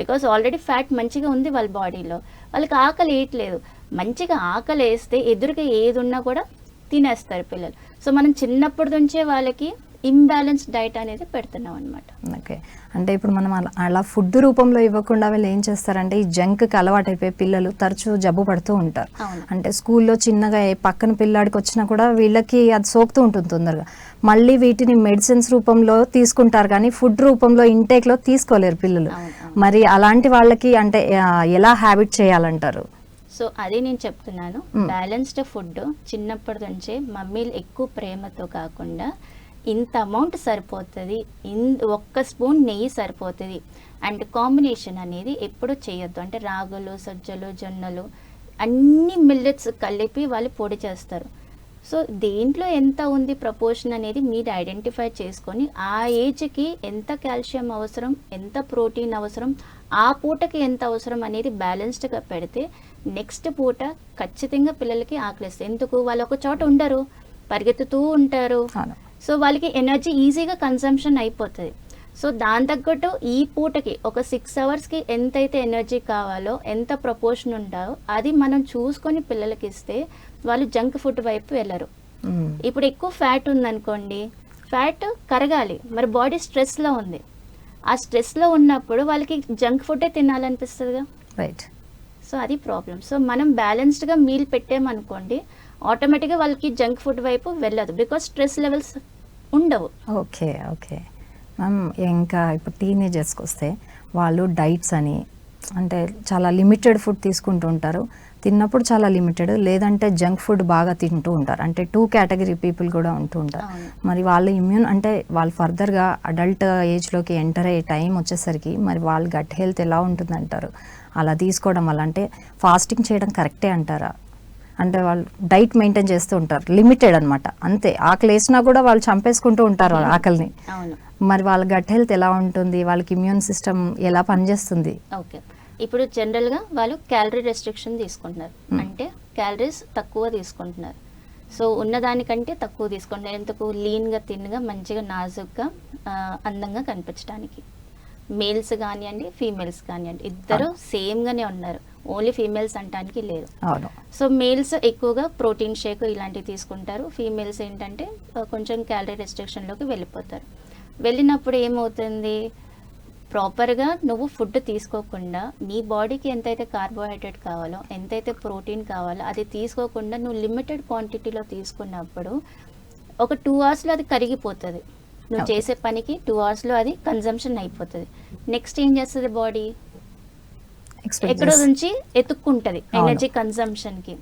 బికాస్ ఆల్రెడీ ఫ్యాట్ మంచిగా ఉంది వాళ్ళ బాడీలో, వాళ్ళకి ఆకలి వేయట్లేదు. మంచిగా ఆకలి వేస్తే ఎదురుగా ఏది ఉన్నా కూడా తినేస్తారు పిల్లలు. సో మనం చిన్నప్పటి నుంచే వాళ్ళకి ఇంబ్యాలెన్స్ డైట్ అనేది పెడుతున్నాం అనమాట. ఓకే. అంటే ఇప్పుడు మనం అలా ఫుడ్ రూపంలో ఇవ్వకుండా వీళ్ళు ఏం చేస్తారంటే, ఈ జంక్కి అలవాటైపోయి పిల్లలు తరచూ జబ్బు పడుతూ ఉంటారు. అంటే స్కూల్లో చిన్నగా పక్కన పిల్లాడికి వచ్చినా కూడా వీళ్ళకి అది సోకుతూ ఉంటుంది తొందరగా. మళ్ళీ వీటిని మెడిసిన్స్ రూపంలో తీసుకుంటారు, కానీ ఫుడ్ రూపంలో ఇంటేక్లో తీసుకోలేరు పిల్లలు. మరి అలాంటి వాళ్ళకి అంటే ఎలా హ్యాబిట్ చేయాలంటారు? సో అదే నేను చెప్తున్నాను, బ్యాలెన్స్డ్ ఫుడ్ చిన్నప్పటి నుంచే మమ్మీలు ఎక్కువ ప్రేమతో కాకుండా ఇంత అమౌంట్ సరిపోతుంది, ఒక్క స్పూన్ నెయ్యి సరిపోతుంది, అండ్ కాంబినేషన్ అనేది ఎప్పుడు చేయొద్దు. అంటే రాగులు, సజ్జలు, జొన్నలు అన్ని మిల్లెట్స్ కలిపి వాళ్ళు పొడి చేస్తారు. సో దేంట్లో ఎంత ఉంది ప్రపోర్షన్ అనేది మీరు ఐడెంటిఫై చేసుకొని ఆ ఏజ్కి ఎంత కాల్షియం అవసరం, ఎంత ప్రోటీన్ అవసరం, ఆ పూటకి ఎంత అవసరం అనేది బ్యాలెన్స్డ్గా పెడితే నెక్స్ట్ పూట ఖచ్చితంగా పిల్లలకి ఆకలిస్తుంది. ఎందుకు, వాళ్ళు ఒక చోట ఉండరు, పరిగెత్తుతూ ఉంటారు. సో వాళ్ళకి ఎనర్జీ ఈజీగా కన్సంప్షన్ అయిపోతుంది. సో దాని తగ్గట్టు ఈ పూటకి ఒక 6 hours ఎంతైతే ఎనర్జీ కావాలో, ఎంత ప్రపోర్షన్ ఉండాలో అది మనం చూసుకొని పిల్లలకి ఇస్తే వాళ్ళు జంక్ ఫుడ్ వైపు వెళ్ళరు. ఇప్పుడు ఎక్కువ ఫ్యాట్ ఉందనుకోండి, ఫ్యాట్ కరగాలి, మరి బాడీ స్ట్రెస్లో ఉంది, ఆ స్ట్రెస్లో ఉన్నప్పుడు వాళ్ళకి జంక్ ఫుడ్డే తినాలనిపిస్తుందిగా. రైట్. సో అది ప్రాబ్లం. సో మనం బ్యాలెన్స్డ్గా మీల్ పెట్టామనుకోండి, ఆటోమేటిక్గా వాళ్ళకి జంక్ ఫుడ్ వైపు వెళ్ళదు, బికాస్ స్ట్రెస్ లెవెల్స్ ఉండవు. ఓకే. ఓకే మ్యామ్, ఇంకా ఇప్పుడు టీనేజర్స్కి వస్తే వాళ్ళు డైట్స్ అని అంటే చాలా లిమిటెడ్ ఫుడ్ తీసుకుంటూ ఉంటారు, తిన్నప్పుడు చాలా లిమిటెడ్, లేదంటే జంక్ ఫుడ్ బాగా తింటూ ఉంటారు. అంటే 2 category పీపుల్ కూడా ఉంటూ ఉంటారు. మరి వాళ్ళ ఇమ్యూన్ అంటే వాళ్ళు ఫర్దర్గా అడల్ట్ ఏజ్లోకి ఎంటర్ అయ్యే టైం వచ్చేసరికి మరి వాళ్ళ గట్ హెల్త్ ఎలా ఉంటుందంటారు? అలా తీసుకోవడం వల్ల అంటే ఫాస్టింగ్ చేయడం కరెక్టే అంటారా? అంటే వాళ్ళు డైట్ మెయింటైన్ చేస్తూ ఉంటారు, లిమిటెడ్ అనమాట, అంతే. ఆకలి వేసినా కూడా వాళ్ళు చంపేసుకుంటూ ఉంటారు ఆకలిని. మరి వాళ్ళ గట్ హెల్త్ ఎలా ఉంటుంది, వాళ్ళకి ఇమ్యూన్ సిస్టమ్ ఎలా పనిచేస్తుంది? ఓకే, ఇప్పుడు జనరల్గా వాళ్ళు క్యాలరీ రెస్ట్రిక్షన్ తీసుకుంటున్నారు, అంటే క్యాలరీస్ తక్కువ తీసుకుంటున్నారు. సో ఉన్నదానికంటే తక్కువ తీసుకుంటున్నారు. ఎందుకు? లీన్గా, తిన్గా, మంచిగా నాజుగ్గా, అందంగా కనిపించడానికి. మేల్స్ కానివ్వండి, ఫీమేల్స్ కానివ్వండి, ఇద్దరు సేమ్గానే ఉన్నారు. ఓన్లీ ఫీమేల్స్ అంటానికి లేదు. అవును. సో మేల్స్ ఎక్కువగా ప్రోటీన్ షేక్ ఇలాంటివి తీసుకుంటారు, ఫీమేల్స్ ఏంటంటే కొంచెం క్యాలరీ రెస్ట్రిక్షన్లోకి వెళ్ళిపోతారు. వెళ్ళినప్పుడు ఏమవుతుంది, ప్రాపర్గా నువ్వు ఫుడ్ తీసుకోకుండా నీ బాడీకి ఎంతైతే కార్బోహైడ్రేట్ కావాలో, ఎంతైతే ప్రోటీన్ కావాలో అది తీసుకోకుండా నువ్వు లిమిటెడ్ క్వాంటిటీలో తీసుకున్నప్పుడు ఒక 2 అవర్స్లో అది కరిగిపోతుంది. నువ్వు చేసే పనికి 2 అవర్స్లో అది కన్జంప్షన్ అయిపోతుంది. నెక్స్ట్ ఏం చేస్తుంది బాడీ, ఎక్కడో నుంచి ఎత్తుక్కుంటుంది ఎనర్జీ కన్జంప్షన్కి,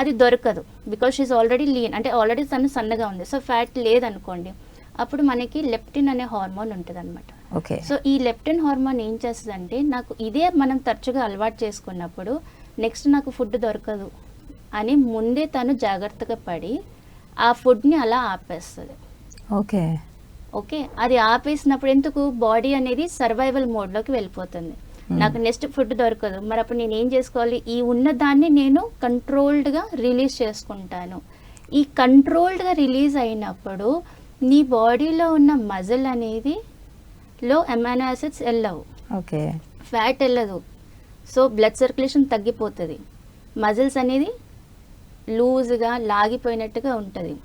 అది దొరకదు. బికాజ్ షీఈ్ ఆల్రెడీ లీన్, అంటే ఆల్రెడీ తను సన్నగా ఉంది, సో ఫ్యాట్ లేదనుకోండి, అప్పుడు మనకి లెప్టిన్ అనే హార్మోన్ ఉంటుంది అనమాట. ఓకే. సో ఈ లెప్టిన్ హార్మోన్ ఏం చేస్తుందంటే, నాకు ఇదే మనం తరచుగా అలవాటు చేసుకున్నప్పుడు నెక్స్ట్ నాకు ఫుడ్ దొరకదు అని ముందే తను జాగ్రత్తగా పడి ఆ ఫుడ్ని అలా ఆపేస్తుంది. ఓకే. ఓకే, అది ఆపేసినప్పుడు ఎందుకు, బాడీ అనేది సర్వైవల్ మోడ్లోకి వెళ్ళిపోతుంది. నాకు నెక్స్ట్ ఫుడ్ దొరకదు, మరి అప్పుడు నేను ఏం చేసుకోవాలి, ఈ ఉన్న దాన్ని నేను కంట్రోల్డ్గా రిలీజ్ చేసుకుంటాను. ఈ కంట్రోల్డ్గా రిలీజ్ అయినప్పుడు నీ బాడీలో ఉన్న మజిల్ అనేది లో అమైనో యాసిడ్స్ వెళ్ళవు, ఓకే, ఫ్యాట్ వెళ్ళదు, సో బ్లడ్ సర్క్యులేషన్ తగ్గిపోతుంది, మజిల్స్ అనేది లూజ్గా లాగిపోయినట్టుగా ఉంటుంది.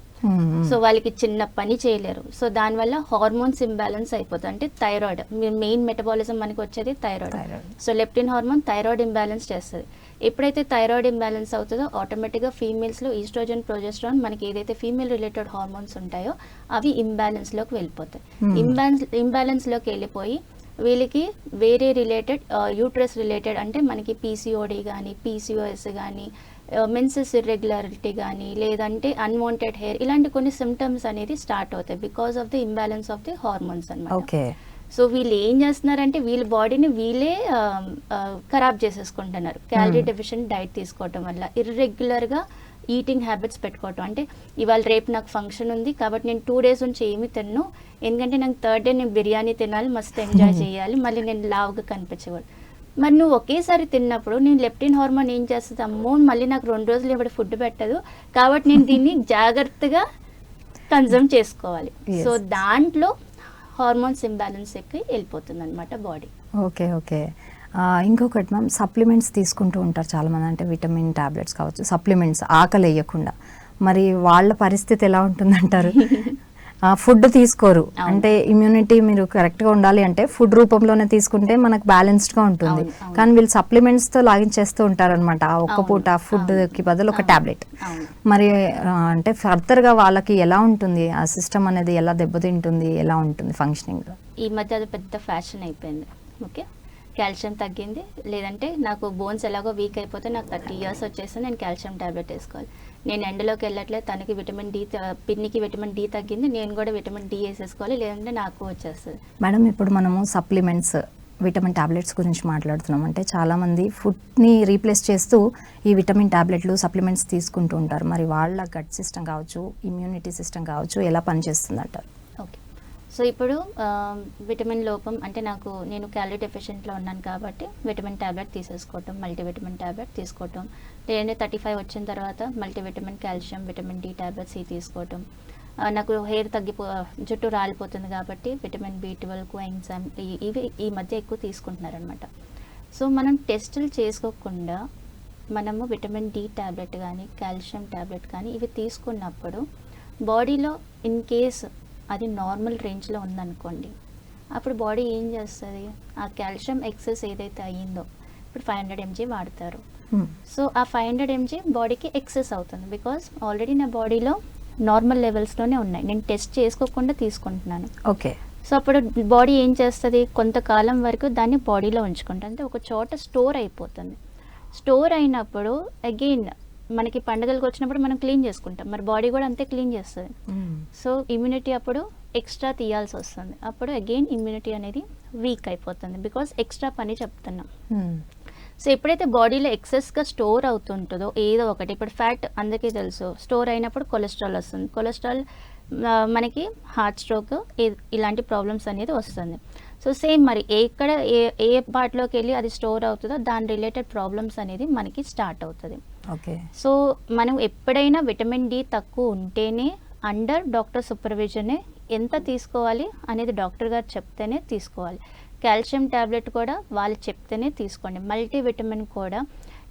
సో వాళ్ళకి చిన్న పని చేయలేరు. సో దానివల్ల హార్మోన్స్ ఇంబ్యాలెన్స్ అయిపోతుంది. అంటే థైరాయిడ్, మెయిన్ మెటబాలిజం మనకి వచ్చేది thyroid. So leptin hormone thyroid imbalance చేస్తుంది. ఎప్పుడైతే థైరాయిడ్ ఇంబ్యాలెన్స్ అవుతుందో ఆటోమేటిక్గా ఫీమేల్స్లో ఈస్ట్రోజన్, ప్రొజెస్ట్రాన్, మనకి ఏదైతే ఫీమేల్ రిలేటెడ్ హార్మోన్స్ ఉంటాయో అవి ఇంబ్యాలెన్స్లోకి వెళ్ళిపోతాయి. ఇంబ్యాలెన్స్లోకి వెళ్ళిపోయి వీళ్ళకి వేరే రిలేటెడ్ యూట్రస్ రిలేటెడ్, అంటే మనకి పీసీఓడి కానీ, పీసీఓఎస్ కానీ, మెన్సెస్ ఇర్రెగ్యులారిటీ కానీ, లేదంటే అన్వాంటెడ్ హెయిర్, ఇలాంటి కొన్ని సిమ్టమ్స్ అనేది స్టార్ట్ అవుతాయి because of the imbalance of the hormones అన్నమాట. ఓకే. సో వీళ్ళు ఏం చేస్తున్నారంటే వీళ్ళ బాడీని వీళ్ళే ఖరాబ్ చేసేసుకుంటున్నారు క్యాలరీ డెఫిషియెంట్ డైట్ తీసుకోవటం వల్ల. ఇర్రెగ్యులర్గా ఈటింగ్ హ్యాబిట్స్ పెట్టుకోవటం, అంటే ఇవాళ రేపు నాకు ఫంక్షన్ ఉంది కాబట్టి నేను 2 days నుంచి ఏమి తిన్ను, ఎందుకంటే నాకు 3rd day నేను బిర్యానీ తినాలి, మస్తు ఎంజాయ్ చేయాలి, మళ్ళీ నేను లావుగా కనిపించేవాడు. మరి నువ్వు ఒకేసారి తిన్నప్పుడు నేను లెప్టిన్ హార్మోన్ ఏం చేస్తుంది, అమ్మో మళ్ళీ నాకు 2 రోజులు ఇప్పుడు ఫుడ్ పెట్టదు కాబట్టి నేను దీన్ని జాగ్రత్తగా కన్జ్యూమ్ చేసుకోవాలి. సో దాంట్లో హార్మోన్స్ ఇంబ్యాలెన్స్ ఎక్కి వెళ్ళిపోతుంది అనమాట బాడీ. ఓకే. ఓకే. ఇంకొకటి మ్యామ్, సప్లిమెంట్స్ తీసుకుంటూ ఉంటారు చాలామంది, అంటే విటమిన్ టాబ్లెట్స్ కావచ్చు, సప్లిమెంట్స్ ఆకలి వేయకుండా, మరి వాళ్ళ పరిస్థితి ఎలా ఉంటుందంటారు? ఫుడ్ తీసుకోరు, అంటే ఇమ్యూనిటీ మీరు కరెక్ట్గా ఉండాలి అంటే ఫుడ్ రూపంలోనే తీసుకుంటే మనకు బ్యాలెన్స్డ్గా ఉంటుంది, కానీ వీళ్ళు సప్లిమెంట్స్తో లాగించేస్తూ ఉంటారు అనమాట. ఆ ఒక్క పూట ఫుడ్కి బదులు ఒక టాబ్లెట్. మరి అంటే ఫర్దర్గా వాళ్ళకి ఎలా ఉంటుంది, ఆ సిస్టమ్ అనేది ఎలా దెబ్బతింటుంది, ఎలా ఉంటుంది ఫంక్షనింగ్? ఈ మధ్య అది పెద్ద ఫ్యాషన్ అయిపోయింది. ఓకే, కాల్షియం తగ్గింది, లేదంటే నాకు బోన్స్ ఎలాగో వీక్ అయిపోతే నాకు 30 years వచ్చేస్తే నేను కాల్షియం టాబ్లెట్ వేసుకోవాలి, నేను ఎండలోకి వెళ్ళట్లేదు, తనకి విటమిన్ డి, పిన్నికి విటమిన్ డి తగ్గింది, నేను కూడా విటమిన్ డి వేసేసుకోవాలి, లేదంటే నాకు వచ్చేస్తుంది. మేడం, ఇప్పుడు మనము సప్లిమెంట్స్, విటమిన్ టాబ్లెట్స్ గురించి మాట్లాడుతున్నాం. అంటే చాలామంది ఫుడ్ని రీప్లేస్ చేస్తూ ఈ విటమిన్ టాబ్లెట్లు, సప్లిమెంట్స్ తీసుకుంటూ ఉంటారు. మరి వాళ్ళ గట్ సిస్టమ్ కావచ్చు, ఇమ్యూనిటీ సిస్టమ్ కావచ్చు, ఎలా పనిచేస్తుంది అంటారు? ఓకే, సో ఇప్పుడు విటమిన్ లోపం అంటే నేను క్యాలరీ డెఫిషియెంట్లో ఉన్నాను కాబట్టి విటమిన్ ట్యాబ్లెట్ తీసేసుకోవటం, మల్టీవిటమిన్ ట్యాబ్లెట్ తీసుకోవటం, లేదంటే 35 వచ్చిన తర్వాత multivitamin, calcium, vitamin D tablets తీసుకోవటం, నాకు హెయిర్ జుట్టు రాలిపోతుంది కాబట్టి విటమిన్ B12, కోఎంజైమ్, ఇవి ఈ మధ్య ఎక్కువ తీసుకుంటున్నారనమాట. సో మనం టెస్టులు చేసుకోకుండా మనము విటమిన్ డి ట్యాబ్లెట్ కానీ, కాల్షియం ట్యాబ్లెట్ కానీ ఇవి తీసుకున్నప్పుడు బాడీలో ఇన్ కేస్ అది నార్మల్ రేంజ్లో ఉందనుకోండి, అప్పుడు బాడీ ఏం చేస్తుంది, ఆ కాల్షియం ఎక్సెస్ ఏదైతే అయ్యిందో, ఇప్పుడు 500 mg వాడతారు, సో ఆ 500 mg బాడీకి ఎక్సెస్ అవుతుంది బికాస్ ఆల్రెడీ నా బాడీలో నార్మల్ లెవెల్స్లోనే ఉన్నాయి, నేను టెస్ట్ చేసుకోకుండా తీసుకుంటున్నాను. ఓకే, సో అప్పుడు బాడీ ఏం చేస్తుంది, కొంతకాలం వరకు దాన్ని బాడీలో ఉంచుకుంటుంది, అంటే ఒక చోట స్టోర్ అయిపోతుంది. స్టోర్ అయినప్పుడు అగైన్ మనకి పండుగలకు వచ్చినప్పుడు మనం క్లీన్ చేసుకుంటాం, మరి బాడీ కూడా అంతే క్లీన్ చేస్తుంది. సో ఇమ్యూనిటీ అప్పుడు ఎక్స్ట్రా తీయాల్సి వస్తుంది, అప్పుడు అగైన్ ఇమ్యూనిటీ అనేది వీక్ అయిపోతుంది బికాస్ ఎక్స్ట్రా పని చెప్తున్నాం. సో ఎప్పుడైతే బాడీలో ఎక్సెస్గా స్టోర్ అవుతుంటుందో ఏదో ఒకటి, ఇప్పుడు ఫ్యాట్ అందరికీ తెలుసు, స్టోర్ అయినప్పుడు కొలెస్ట్రాల్ వస్తుంది, కొలెస్ట్రాల్ మనకి హార్ట్ స్ట్రోక్ ఇలాంటి ప్రాబ్లమ్స్ అనేది వస్తుంది. సో సేమ్ మరి ఎక్కడ ఏ పార్ట్లోకి వెళ్ళి అది స్టోర్ అవుతుందో దాని రిలేటెడ్ ప్రాబ్లమ్స్ అనేది మనకి స్టార్ట్ అవుతుంది. ఓకే, సో మనం ఎప్పుడైనా విటమిన్ డి తక్కువ ఉంటేనే అండర్ డాక్టర్ సూపర్విజనే ఎంత తీసుకోవాలి అనేది డాక్టర్ గారు చెప్తేనే తీసుకోవాలి. కాల్షియం ట్యాబ్లెట్ కూడా వాళ్ళు చెప్తేనే తీసుకోండి. మల్టీవిటమిన్ కూడా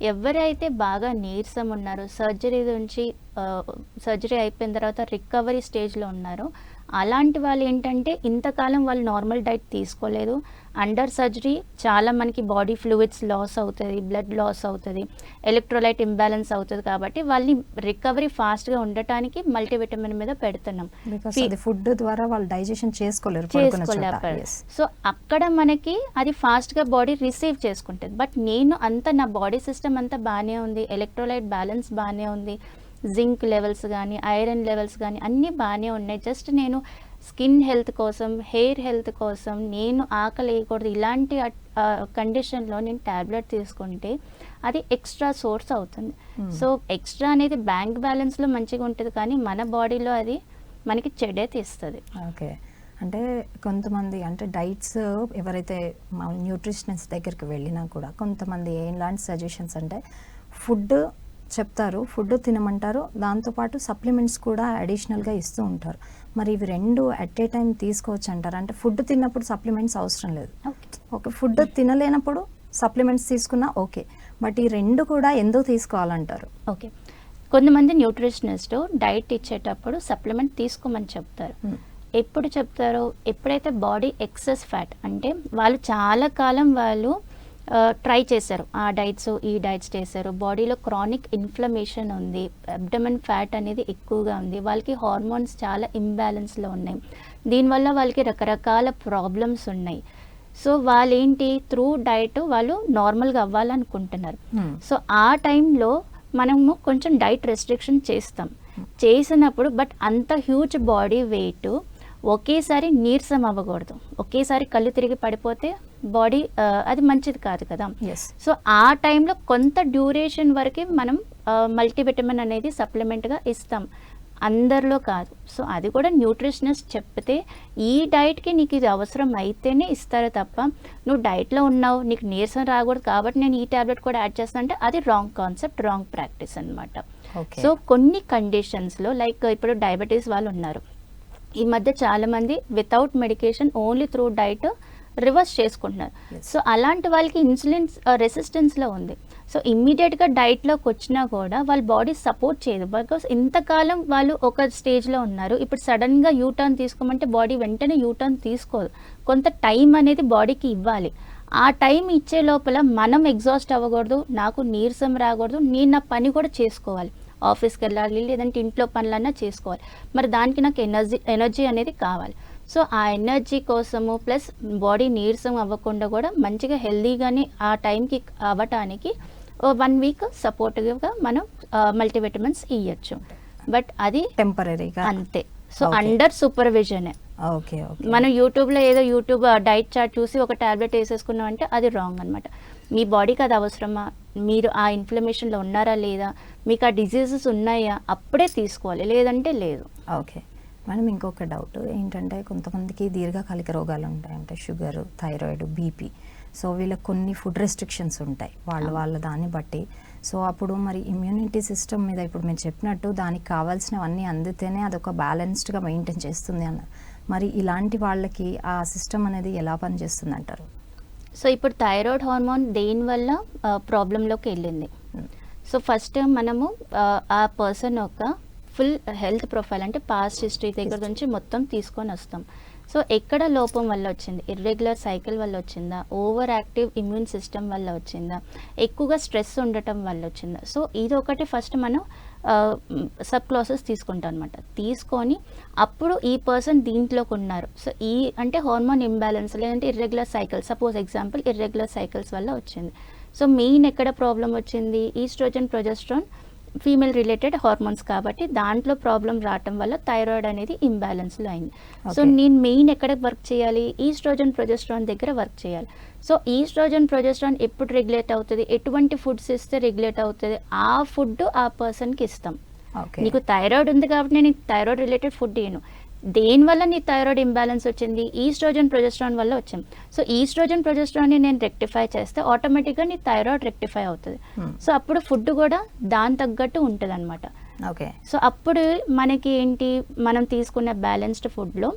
ఎవరైతే బాగా నీరసం ఉన్నారో, సర్జరీ నుంచి సర్జరీ అయిపోయిన తర్వాత రికవరీ స్టేజ్లో ఉన్నారో, అలాంటి వాళ్ళు ఏంటంటే ఇంతకాలం వాళ్ళు నార్మల్ డైట్ తీసుకోలేదు. అండర్ సర్జరీ చాలా మనకి బాడీ ఫ్లూయిడ్స్ లాస్ అవుతుంది, బ్లడ్ లాస్ అవుతుంది, ఎలక్ట్రోలైట్ ఇంబ్యాలెన్స్ అవుతుంది. కాబట్టి వాళ్ళని రికవరీ ఫాస్ట్గా ఉండటానికి మల్టీవిటమిన్ మీద పెడుతున్నాం. ఫుడ్ ద్వారా వాళ్ళు డైజెషన్ చేసుకోలేరు. సో అక్కడ మనకి అది ఫాస్ట్గా బాడీ రిసీవ్ చేసుకుంటుంది. బట్ నేను నా బాడీ సిస్టమ్ అంతా బాగానే ఉంది, ఎలక్ట్రోలైట్ బ్యాలెన్స్ బాగానే ఉంది, జింక్ లెవెల్స్ కానీ ఐరన్ లెవెల్స్ కానీ అన్నీ బాగానే ఉన్నాయి. జస్ట్ నేను స్కిన్ హెల్త్ కోసం, హెయిర్ హెల్త్ కోసం నేను ఆకలి వేయకూడదు, ఇలాంటి కండిషన్లో నేను ట్యాబ్లెట్ తీసుకుంటే అది ఎక్స్ట్రా సోర్స్ అవుతుంది. సో ఎక్స్ట్రా అనేది బ్యాంక్ బ్యాలెన్స్లో మంచిగా ఉంటుంది, కానీ మన బాడీలో అది మనకి చెడే తీస్తుంది. ఓకే, అంటే కొంతమంది అంటే డైట్స్ ఎవరైతే న్యూట్రిషనిస్ట్ దగ్గరికి వెళ్ళినా కూడా కొంతమంది ఎలాంటి సజెషన్స్ అంటే ఫుడ్ చెప్తారు, ఫుడ్ తినమంటారు, దాంతోపాటు సప్లిమెంట్స్ కూడా అడిషనల్గా ఇస్తూ ఉంటారు. మరి ఇవి రెండు అట్ ఏ టైం తీసుకోవచ్చు అంటారు? అంటే ఫుడ్ తిన్నప్పుడు సప్లిమెంట్స్ అవసరం లేదు, ఓకే, ఫుడ్ తినలేనప్పుడు సప్లిమెంట్స్ తీసుకున్నా ఓకే, బట్ ఈ రెండు కూడా ఎందుకు తీసుకోవాలంటారు? ఓకే, కొంతమంది న్యూట్రిషనిస్ట్ డైట్ ఇచ్చేటప్పుడు సప్లిమెంట్ తీసుకోమని చెప్తారు. ఎప్పుడు చెప్తారో, ఎప్పుడైతే బాడీ ఎక్సెస్ ఫ్యాట్ అంటే వాళ్ళు చాలా కాలం వాళ్ళు ట్రై చేశారు, ఆ డైట్స్ ఈ డైట్స్ చేశారు, బాడీలో క్రానిక్ ఇన్ఫ్లమేషన్ ఉంది, అబ్డమన్ ఫ్యాట్ అనేది ఎక్కువగా ఉంది, వాళ్ళకి హార్మోన్స్ చాలా ఇంబ్యాలెన్స్లో ఉన్నాయి, దీనివల్ల వాళ్ళకి రకరకాల ప్రాబ్లమ్స్ ఉన్నాయి. సో వాళ్ళేంటి త్రూ డైట్ వాళ్ళు నార్మల్గా అవ్వాలనుకుంటున్నారు. సో ఆ టైంలో మనము కొంచెం డైట్ రెస్ట్రిక్షన్ చేసినప్పుడు బట్ అంత హ్యూజ్ బాడీ వెయిట్ ఒకేసారి నీరసం అవ్వకూడదు, ఒకేసారి కళ్ళు తిరిగి పడిపోతే బాడీ అది మంచిది కాదు కదా. సో ఆ టైంలో కొంత డ్యూరేషన్ వరకు మనం మల్టీవిటమిన్ అనేది సప్లిమెంట్గా ఇస్తాం, అందరిలో కాదు. సో అది కూడా న్యూట్రిషనిస్ట్ చెప్తే ఈ డైట్కి నీకు ఇది అవసరం అయితేనే ఇస్తారు తప్ప, నువ్వు డైట్లో ఉన్నావు నీకు నీరసం రాకూడదు కాబట్టి నేను ఈ ట్యాబ్లెట్ కూడా యాడ్ చేస్తాను అంటే అది రాంగ్ కాన్సెప్ట్, రాంగ్ ప్రాక్టీస్ అనమాట. సో కొన్ని కండిషన్స్లో లైక్ ఇప్పుడు డయాబెటీస్ వాళ్ళు ఉన్నారు, ఈ మధ్య చాలామంది without medication only through diet reverse చేసుకుంటున్నారు. సో అలాంటి వాళ్ళకి ఇన్సులిన్ రెసిస్టెన్స్లో ఉంది. సో ఇమ్మీడియట్గా డైట్లోకి వచ్చినా కూడా వాళ్ళ బాడీ సపోర్ట్ చేయదు, బికాస్ ఇంతకాలం వాళ్ళు ఒక స్టేజ్లో ఉన్నారు, ఇప్పుడు సడన్గా యూటర్న్ తీసుకోమంటే బాడీ వెంటనే యూటర్న్ తీసుకోదు, కొంత టైం అనేది బాడీకి ఇవ్వాలి. ఆ టైం ఇచ్చే లోపల మనం ఎగ్జాస్ట్ అవ్వకూడదు, నాకు నీరసం రాకూడదు, నేను నా పని కూడా చేసుకోవాలి, ఆఫీస్కి వెళ్ళాలి లేదంటే ఇంట్లో పనులన్నా చేసుకోవాలి, మరి దానికి నాకు ఎనర్జీ అనేది కావాలి. సో ఆ ఎనర్జీ కోసము ప్లస్ బాడీ నీరసం అవ్వకుండా కూడా మంచిగా హెల్దీగానే ఆ టైంకి అవ్వటానికి 1 వీక్ సపోర్టివ్గా మనం మల్టీవిటమిన్స్ ఇవ్వచ్చు, బట్ అది టెంపరీగా అంతే. So under సూపర్విజనే. ఓకే, మనం యూట్యూబ్లో ఏదో యూట్యూబ్ డైట్ చార్ట్ చూసి ఒక ట్యాబ్లెట్ వేసేసుకున్నాం అంటే అది రాంగ్ అనమాట. మీ బాడీకి అది అవసరమా, మీరు ఆ ఇన్ఫ్లమేషన్లో ఉన్నారా లేదా, మీకు ఆ డిజీజెస్ ఉన్నాయా, అప్పుడే తీసుకోవాలి, లేదంటే లేదు. ఓకే మేడం, ఇంకొక డౌట్ ఏంటంటే కొంతమందికి దీర్ఘకాలిక రోగాలు ఉంటాయి, అంటే షుగర్, థైరాయిడ్, బీపీ. సో వీళ్ళకి కొన్ని ఫుడ్ రెస్ట్రిక్షన్స్ ఉంటాయి వాళ్ళ దాన్ని బట్టి. సో అప్పుడు మరి ఇమ్యూనిటీ సిస్టమ్ మీద ఇప్పుడు మీరు చెప్పినట్టు దానికి కావాల్సినవన్నీ అందితేనే అదొక బ్యాలెన్స్డ్గా మెయింటైన్ చేస్తుంది అన్నారు. మరి ఇలాంటి వాళ్ళకి ఆ సిస్టమ్ అనేది ఎలా పనిచేస్తుంది అంటారు? సో ఇప్పుడు థైరాయిడ్ హార్మోన్ దేనివల్ల ప్రాబ్లంలోకి వెళ్ళింది. సో ఫస్ట్ మనము ఆ పర్సన్ యొక్క ఫుల్ హెల్త్ ప్రొఫైల్ అంటే పాస్ట్ హిస్టరీ దగ్గర నుంచి మొత్తం తీసుకొని వస్తాం. సో ఎక్కడ లోపం వల్ల వచ్చింది, ఇర్రెగ్యులర్ సైకిల్ వల్ల వచ్చిందా, ఓవర్ యాక్టివ్ ఇమ్యూన్ సిస్టమ్ వల్ల వచ్చిందా, ఎక్కువగా స్ట్రెస్ ఉండటం వల్ల వచ్చిందా. సో ఇది ఒకటి ఫస్ట్ మనం సబ్ క్లాసెస్ తీసుకుంటాం అనమాట. తీసుకొని అప్పుడు ఈ పర్సన్ దీంట్లోకి ఉన్నారు. సో ఈ అంటే హార్మోన్ ఇంబ్యాలెన్స్ లేదంటే irregular cycles, suppose example irregular cycles వల్ల వచ్చింది. సో మెయిన్ ఎక్కడ ప్రాబ్లం వచ్చింది, oestrogen, progesterone female related hormones కాబట్టి దాంట్లో ప్రాబ్లం రావటం వల్ల థైరాయిడ్ అనేది ఇంబ్యాలెన్స్లో అయింది. సో నేను మెయిన్ ఎక్కడ వర్క్ చేయాలి, ఈస్ట్రోజన్, ప్రొజెస్ట్రాన్ దగ్గర వర్క్ చేయాలి. సో ఈస్ట్రోజన్, ప్రొజెస్ట్రాన్ ఎప్పుడు రెగ్యులేట్ అవుతుంది, ఎటువంటి ఫుడ్స్ ఇస్తే రెగ్యులేట్ అవుతుంది, ఆ ఫుడ్ ఆ పర్సన్కి ఇస్తాం. నీకు థైరాయిడ్ ఉంది కాబట్టి నేను థైరాయిడ్ రిలేటెడ్ ఫుడ్ ఇయ్యను, దేనివల్ల నీ థైరాయిడ్ ఇంబ్యాలెన్స్ వచ్చింది, ఈస్ట్రోజన్, ప్రొజెస్ట్రాన్ వల్ల వచ్చింది. సో ఈస్ట్రోజన్, ప్రొజెస్ట్రాన్ని నేను రెక్టిఫై చేస్తే ఆటోమేటిక్గా నీ థైరాయిడ్ రెక్టిఫై అవుతుంది. సో అప్పుడు ఫుడ్ కూడా దాని తగ్గట్టు ఉంటుంది అనమాట. ఓకే. సో అప్పుడు మనకి ఏంటి, మనం తీసుకున్న బ్యాలెన్స్డ్ ఫుడ్లో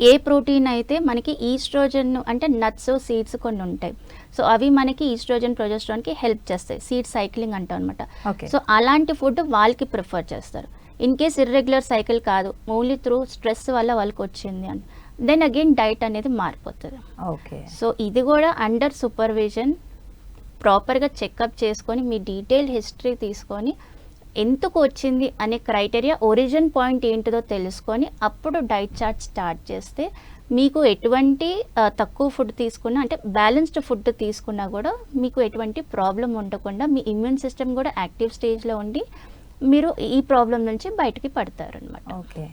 ఏ ప్రోటీన్ అయితే మనకి ఈస్ట్రోజన్ అంటే నట్స్ సీడ్స్ కొన్ని ఉంటాయి, సో అవి మనకి ఈస్ట్రోజన్ ప్రొజెస్ట్రాన్కి హెల్ప్ చేస్తాయి, సీడ్ సైక్లింగ్ అంటాం అనమాట. ఓకే. సో అలాంటి ఫుడ్ వాళ్ళకి ప్రిఫర్ చేస్తారు. ఇన్ కేస్ ఇర్రెగ్యులర్ సైకిల్ కాదు, ఓన్లీ త్రూ స్ట్రెస్ వల్ల వాళ్ళకి వచ్చింది అని, దెన్ అగైన్ డైట్ అనేది మారిపోతుంది. ఓకే. సో ఇది కూడా అండర్ సూపర్విజన్, ప్రాపర్గా చెకప్ చేసుకొని మీ డీటెయిల్ హిస్టరీ తీసుకొని ఎందుకు వచ్చింది అనే క్రైటీరియా, ఒరిజిన్ పాయింట్ ఏంటిదో తెలుసుకొని అప్పుడు డైట్ చార్ట్ స్టార్ట్ చేస్తే మీకు ఎటువంటి తక్కువ ఫుడ్ తీసుకున్నా, అంటే బ్యాలెన్స్డ్ ఫుడ్ తీసుకున్నా కూడా మీకు ఎటువంటి ప్రాబ్లం ఉండకుండా మీ ఇమ్యూన్ సిస్టమ్ కూడా యాక్టివ్ స్టేజ్లో ఉండి మీరు ఈ ప్రాబ్లం నుంచి బయటికి పడతారు అనమాట. ఓకే.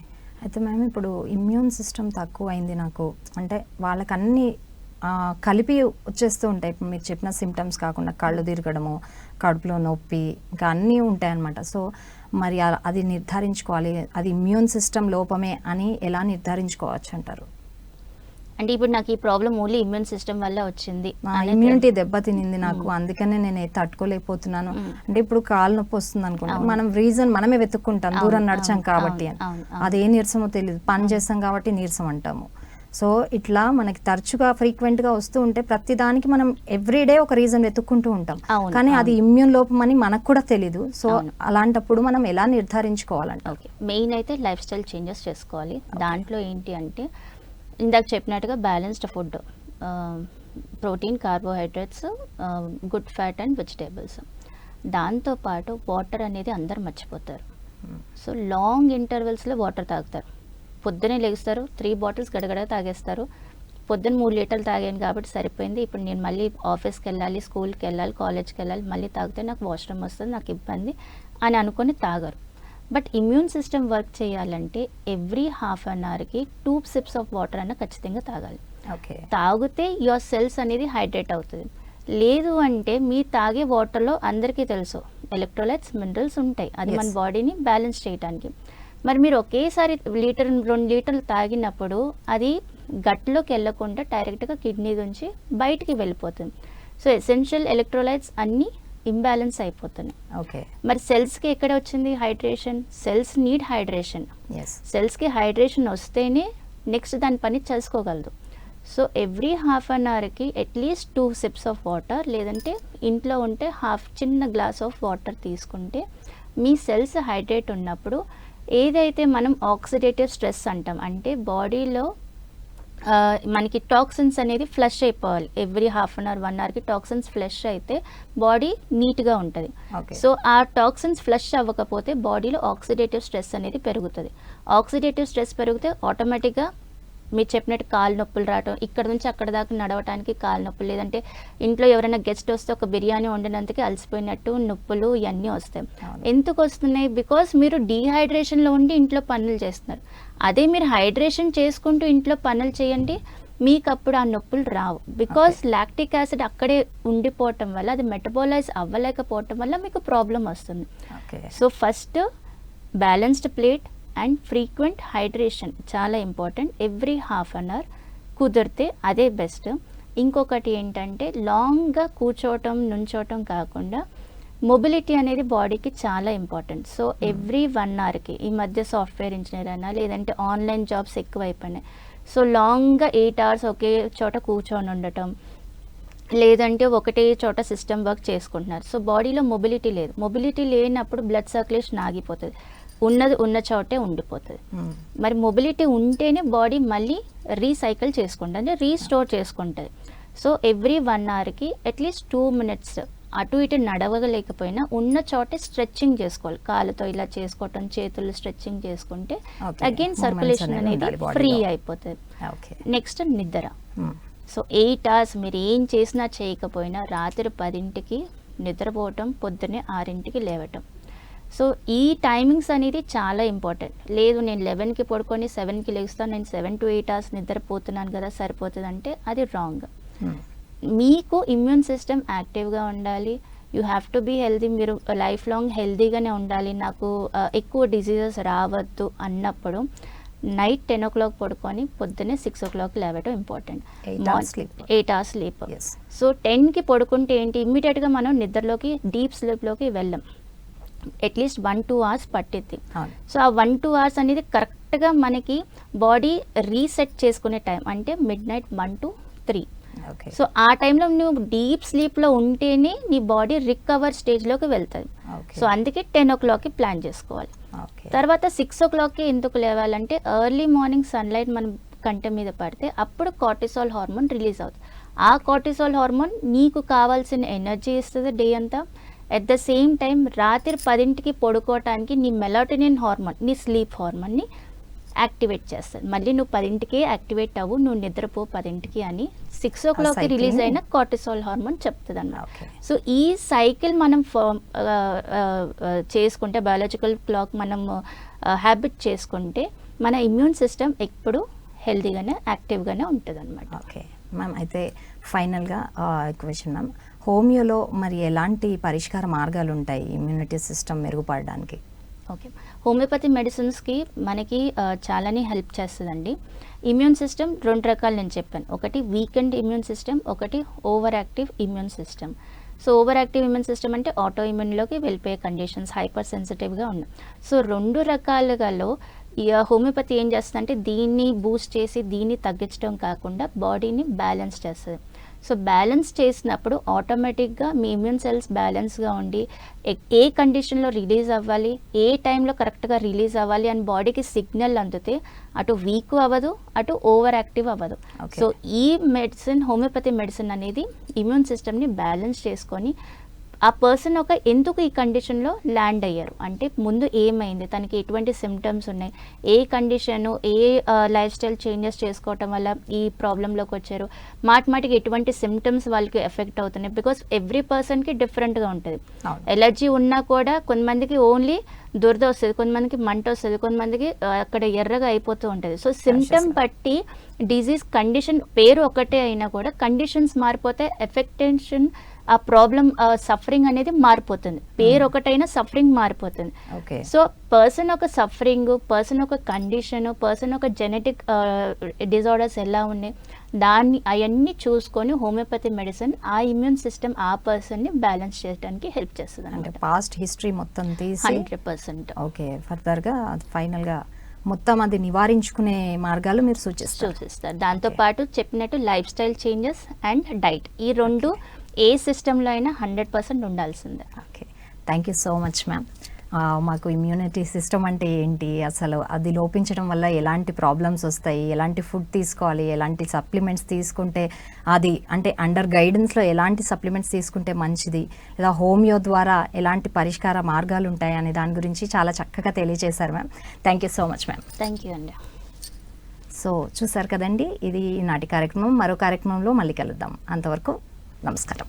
అయితే మ్యామ్ ఇప్పుడు ఇమ్యూన్ సిస్టమ్ తక్కువ అయింది నాకు అంటే వాళ్ళకి అన్నీ కలిపి వచ్చేస్తూ ఉంటాయి. ఇప్పుడు మీరు చెప్పిన సిమ్టమ్స్ కాకుండా కళ్ళు తిరగడము, కడుపులో నొప్పి, ఇంకా అన్నీ ఉంటాయన్నమాట. సో మరి అది నిర్ధారించుకోవాలి, అది ఇమ్యూన్ సిస్టమ్ లోపమే అని ఎలా నిర్ధారించుకోవచ్చు అంటారు? అంటే ఇప్పుడు నాకు ఈ ప్రాబ్లం ఓన్లీ ఇమ్యూన్ సిస్టమ్ వల్ల వచ్చింది, ఇమ్యూనిటీ దెబ్బతినింది నాకు, అందుకనే నేను తట్టుకోలేకపోతున్నాను అంటే ఇప్పుడు కాలు నొప్పి వస్తుంది అనుకుంటా, మనం రీజన్ మనమే వెతుక్కుంటాం, దూరం నడిచాం కాబట్టి అని. అదే నీరసమో తెలియదు, పని చేస్తాం కాబట్టి నీరసం అంటాము. సో ఇట్లా మనకి తరచుగా ఫ్రీక్వెంట్గా వస్తూ ఉంటే ప్రతి దానికి మనం ఎవ్రీడే ఒక రీజన్ వెతుక్కుంటూ ఉంటాం, కానీ అది ఇమ్యూన్ లోపం అని మనకు కూడా తెలీదు. సో అలాంటప్పుడు మనం ఎలా నిర్ధారించుకోవాలంటే? ఓకే, మెయిన్ అయితే లైఫ్ స్టైల్ చేంజెస్ చేసుకోవాలి. దాంట్లో ఏంటి అంటే ఇందాక చెప్పినట్టుగా balanced food, protein, carbohydrates, good fat and vegetables. దాంతోపాటు వాటర్ అనేది అందరు మర్చిపోతారు. సో లాంగ్ ఇంటర్వెల్స్లో వాటర్ తాగుతారు. పొద్దునే లేస్తారు, 3 బాటిల్స్ గడగడ తాగేస్తారు. పొద్దున్న 3 లీటర్లు తాగాను కాబట్టి సరిపోయింది, ఇప్పుడు నేను మళ్ళీ ఆఫీస్కి వెళ్ళాలి, స్కూల్కి వెళ్ళాలి, కాలేజ్కి వెళ్ళాలి, మళ్ళీ తాగితే నాకు వాష్రూమ్ వస్తుంది, నాకు ఇబ్బంది అని అనుకొని తాగరు. బట్ ఇమ్యూన్ సిస్టమ్ వర్క్ చేయాలంటే ఎవ్రీ హాఫ్ అన్ అవర్కి 2 సిప్స్ ఆఫ్ వాటర్ అన్న ఖచ్చితంగా తాగాలి. ఓకే. తాగితే యువర్ సెల్స్ అనేది హైడ్రేట్ అవుతుంది. లేదు అంటే మీ తాగే వాటర్లో అందరికీ తెలుసు ఎలక్ట్రోలైట్స్, మినరల్స్ ఉంటాయి, అది మన బాడీని బ్యాలెన్స్ చేయడానికి. మరి మీరు ఒకేసారి 1-2 లీటర్లు తాగినప్పుడు అది గట్లోకి వెళ్ళకుండా డైరెక్ట్గా కిడ్నీ నుంచి బయటికి వెళ్ళిపోతుంది. సో ఎసెన్షియల్ ఎలక్ట్రోలైట్స్ అన్నీ ఇంబ్యాలెన్స్ అయిపోతున్నాయి. ఓకే. మరి సెల్స్కి ఎక్కడ వచ్చింది hydration? Cells need hydration. Yes. సెల్స్కి హైడ్రేషన్ వస్తేనే నెక్స్ట్ దాని పని చేసుకోగలదు. సో ఎవ్రీ హాఫ్ అన్ అవర్కి అట్లీస్ట్ 2 సిప్స్ ఆఫ్ వాటర్, లేదంటే ఇంట్లో ఉంటే చిన్న గ్లాస్ ఆఫ్ వాటర్ తీసుకుంటే మీ సెల్స్ హైడ్రేట్ ఉన్నప్పుడు ఏదైతే మనం ఆక్సిడేటివ్ స్ట్రెస్ అంటాం, అంటే బాడీలో మనకి టాక్సిన్స్ అనేది ఫ్లష్ అయిపోవాలి. ఎవ్రీ హాఫ్ అన్ అవర్ 1 అవర్కి టాక్సిన్స్ ఫ్లష్ అయితే బాడీ నీట్గా ఉంటుంది. సో ఆ టాక్సిన్స్ ఫ్లష్ అవ్వకపోతే బాడీలో ఆక్సిడేటివ్ స్ట్రెస్ అనేది పెరుగుతుంది. ఆక్సిడేటివ్ స్ట్రెస్ పెరిగితే ఆటోమేటిక్గా మీరు చెప్పినట్టు కాలు నొప్పులు రావటం, ఇక్కడ నుంచి అక్కడ దాకా నడవటానికి కాలు నొప్పులు, లేదంటే ఇంట్లో ఎవరైనా గెస్ట్ వస్తే ఒక బిర్యానీ వండినందుకు అలసిపోయినట్టు నొప్పులు ఇవన్నీ వస్తాయి. ఎందుకు వస్తున్నాయి? బికాస్ మీరు డీహైడ్రేషన్లో ఉండి ఇంట్లో పనులు చేస్తున్నారు. అదే మీరు హైడ్రేషన్ చేసుకుంటూ ఇంట్లో పనులు చేయండి, మీకు అప్పుడు ఆ నొప్పులు రావు. బికాస్ లాక్టిక్ యాసిడ్ అక్కడే ఉండిపోవటం వల్ల, అది మెటబాలైజ్ అవ్వలేకపోవటం వల్ల మీకు ప్రాబ్లం వస్తుంది. So first balanced plate and frequent hydration చాలా important. Every half an hour కుదిరితే అదే బెస్ట్. ఇంకొకటి ఏంటంటే లాంగ్గా కూర్చోవటం, నుంచోవటం కాకుండా మొబిలిటీ అనేది బాడీకి చాలా ఇంపార్టెంట్. సో ఎవ్రీ 1 అవర్కి, ఈ మధ్య సాఫ్ట్వేర్ ఇంజనీర్ అయినా లేదంటే ఆన్లైన్ జాబ్స్ ఎక్కువైపోయినాయి, సో లాంగ్గా 8 అవర్స్ ఒకే చోట కూర్చొని ఉండటం, లేదంటే ఒకటే చోట సిస్టమ్ వర్క్ చేసుకుంటున్నారు. సో బాడీలో మొబిలిటీ లేదు. మొబిలిటీ లేనప్పుడు బ్లడ్ సర్క్యులేషన్ ఆగిపోతుంది, ఉన్న చోటే ఉండిపోతుంది. మరి మొబిలిటీ ఉంటేనే బాడీ మళ్ళీ రీసైకిల్ చేసుకుంటుంది, అంటే రీస్టోర్ చేసుకుంటుంది. సో ఎవ్రీ 1 అవర్కి అట్లీస్ట్ 2 మినిట్స్ అటు ఇటు నడవలేకపోయినా ఉన్న చోటే స్ట్రెచ్చింగ్ చేసుకోవాలి. కాళ్ళతో ఇలా చేసుకోవటం, చేతులు స్ట్రెచ్చింగ్ చేసుకుంటే అగైన్ సర్క్యులేషన్ అనేది ఫ్రీ అయిపోతుంది. నెక్స్ట్ నిద్ర. సో 8 అవర్స్ మీరు ఏం చేసినా చేయకపోయినా రాత్రి 10కి నిద్రపోవటం, పొద్దున్నే 6కి లేవటం. సో ఈ టైమింగ్స్ అనేది చాలా ఇంపార్టెంట్. లేదు నేను 11కి పడుకొని 7కి లేస్తాను, నేను 7 to 8 అవర్స్ నిద్రపోతున్నాను కదా సరిపోతుంది అంటే అది రాంగ్. మీకు ఇమ్యూన్ సిస్టమ్ యాక్టివ్గా ఉండాలి, you have to be healthy, మీరు లైఫ్ లాంగ్ హెల్దీగానే ఉండాలి, నాకు ఎక్కువ డిజీజెస్ రావద్దు అన్నప్పుడు నైట్ 10 o'clock పడుకొని పొద్దున్నే 6 o'clock లేవటం ఇంపార్టెంట్. 8 hours sleep. సో 10కి పడుకుంటే ఏంటి, ఇమ్మీడియట్గా మనం నిద్రలోకి, డీప్ స్లీప్లోకి వెళ్ళాం. అట్లీస్ట్ 1-2 అవర్స్ పట్టిద్ది. అవును. సో ఆ 1-2 అవర్స్ అనేది కరెక్ట్గా మనకి బాడీ రీసెట్ చేసుకునే టైం, అంటే మిడ్ నైట్ 1-3. ఓకే. సో ఆ టైంలో నువ్వు డీప్ స్లీప్లో ఉంటేనే నీ బాడీ రికవర్ స్టేజ్లోకి వెళ్తుంది. ఓకే. సో అందుకే 10 o'clockకి ప్లాన్ చేసుకోవాలి. ఓకే. తర్వాత 6 o'clockకి ఎందుకు లేవాలంటే ఎర్లీ మార్నింగ్ సన్లైట్ మన కంటి మీద పడితే అప్పుడు కార్టిసాల్ హార్మోన్ రిలీజ్ అవుతుంది. ఆ కార్టిసాల్ హార్మోన్ నీకు కావాల్సిన ఎనర్జీ ఇస్తుంది డే అంతా. ఎట్ ద సేమ్ టైం రాత్రి 10కి పడుకోవటానికి నీ మెలాటోనిన్ హార్మోన్, నీ స్లీప్ హార్మోన్ని యాక్టివేట్ చేస్తుంది. మళ్ళీ నువ్వు 10కే యాక్టివేట్ అవ్వు, నువ్వు నిద్రపో 10కి అని 6 o'clockకి రిలీజ్ అయిన కార్టిసాల్ హార్మోన్ చెప్తుంది అన్నమాట. ఓకే. సో ఈ సైకిల్ మనం చేసుకుంటే, బయాలజికల్ క్లాక్ మనం హ్యాబిట్ చేసుకుంటే మన ఇమ్యూన్ సిస్టమ్ ఎప్పుడు హెల్తీగానే యాక్టివ్గానే ఉంటుంది అనమాట. ఓకే మ్యామ్, అయితే ఫైనల్గా క్వశ్చన్ మ్యామ్, హోమియోలో మరి ఎలాంటి పరిష్కార మార్గాలు ఉంటాయి ఇమ్యూనిటీ సిస్టమ్ మెరుగుపడడానికి? ఓకే, హోమియోపతి మెడిసిన్స్కి మనకి చాలానే హెల్ప్ చేస్తుందండి. ఇమ్యూన్ సిస్టమ్ 2 రకాలు నేను చెప్పాను. ఒకటి వీకెండ్ ఇమ్యూన్ సిస్టమ్, ఒకటి over active immune system. So over active immune system అంటే ఆటో ఇమ్యూన్లోకి వెళ్ళిపోయే కండిషన్స్, హైపర్ సెన్సిటివ్గా ఉన్నాయి. సో 2 రకాలుగాలో ఈ హోమియోపతి ఏం చేస్తుందంటే దీన్ని బూస్ట్ చేసి దీన్ని తగ్గించడం కాకుండా బాడీని బ్యాలెన్స్ చేస్తుంది. సో బ్యాలెన్స్ చేసినప్పుడు ఆటోమేటిక్గా మీ ఇమ్యూన్ సెల్స్ బ్యాలెన్స్గా ఉండి ఏ కండిషన్లో రిలీజ్ అవ్వాలి, ఏ టైంలో కరెక్ట్గా రిలీజ్ అవ్వాలి అని బాడీకి సిగ్నల్ అందుతే అటు వీక్ అవ్వదు, అటు ఓవర్ యాక్టివ్ అవ్వదు. సో ఈ మెడిసిన్, హోమియోపతి మెడిసిన్ అనేది ఇమ్యూన్ సిస్టమ్ని బ్యాలెన్స్ చేసుకొని ఆ పర్సన్ ఎందుకు ఈ కండిషన్లో ల్యాండ్ అయ్యారు అంటే ముందు ఏమైంది, తనకి ఎటువంటి సిమ్టమ్స్ ఉన్నాయి, ఏ కండిషను, ఏ లైఫ్ స్టైల్ చేంజెస్ చేసుకోవటం వల్ల ఈ ప్రాబ్లంలోకి వచ్చారు, మాటిమాటికి ఎటువంటి సిమ్టమ్స్ వాళ్ళకి ఎఫెక్ట్ అవుతున్నాయి. బికాస్ ఎవ్రీ పర్సన్కి డిఫరెంట్గా ఉంటుంది. ఎలర్జీ ఉన్నా కూడా కొంతమందికి ఓన్లీ దురద వస్తుంది, కొంతమందికి మంట వస్తుంది, కొంతమందికి అక్కడ ఎర్రగా అయిపోతూ ఉంటుంది. సో సిమ్టమ్ బట్టి డిజీజ్ కండిషన్ పేరు ఒకటే అయినా కూడా కండిషన్స్ మారిపోతే ఎఫెక్టేషన్, ఆ ప్రాబ్లం సఫరింగ్ అనేది మారిపోతుంది. పేరు ఒకటైనా సఫరింగ్ మారిపోతుంది. సో పర్సన్ ఒక సఫరింగ్, పర్సన్ ఒక కండిషన్, పర్సన్ ఒక జెనెటిక్ డిజార్డర్స్ ఎలా ఉన్నాయి దాన్ని అవన్నీ చూసుకొని హోమియోపతి మెడిసిన్ ఆ ఇమ్యూన్ సిస్టమ్ ఆ పర్సన్ని బ్యాలెన్స్ చేయడానికి హెల్ప్ చేస్తుంది. అంటే పాస్ట్ హిస్టరీ మొత్తం తీసి 100%. ఓకే, ఫర్దర్గా ఫైనల్గా మొత్తం అది నివారించుకునే మార్గాలు మీరు సూచిస్తారు. దాంతోపాటు చెప్పినట్టు life style changes and diet, ఈ 2 ఏ సిస్టంలో అయినా 100% ఉండాల్సిందే. Okay, thank you so much ma'am. మాకు ఇమ్యూనిటీ సిస్టమ్ అంటే ఏంటి, అసలు అది లోపించడం వల్ల ఎలాంటి ప్రాబ్లమ్స్ వస్తాయి, ఎలాంటి ఫుడ్ తీసుకోవాలి, ఎలాంటి సప్లిమెంట్స్ తీసుకుంటే అది అంటే అండర్ గైడెన్స్లో ఎలాంటి సప్లిమెంట్స్ తీసుకుంటే మంచిది, లేదా హోమియో ద్వారా ఎలాంటి పరిష్కార మార్గాలు ఉంటాయి అనే దాని గురించి చాలా చక్కగా తెలియజేశారు ma'am. Thank you so much ma'am. Thank you అండి. సో చూసారు కదండి, ఇది ఈనాటి కార్యక్రమం. మరో కార్యక్రమంలో మళ్ళీ కలుద్దాం. అంతవరకు నమస్కారం.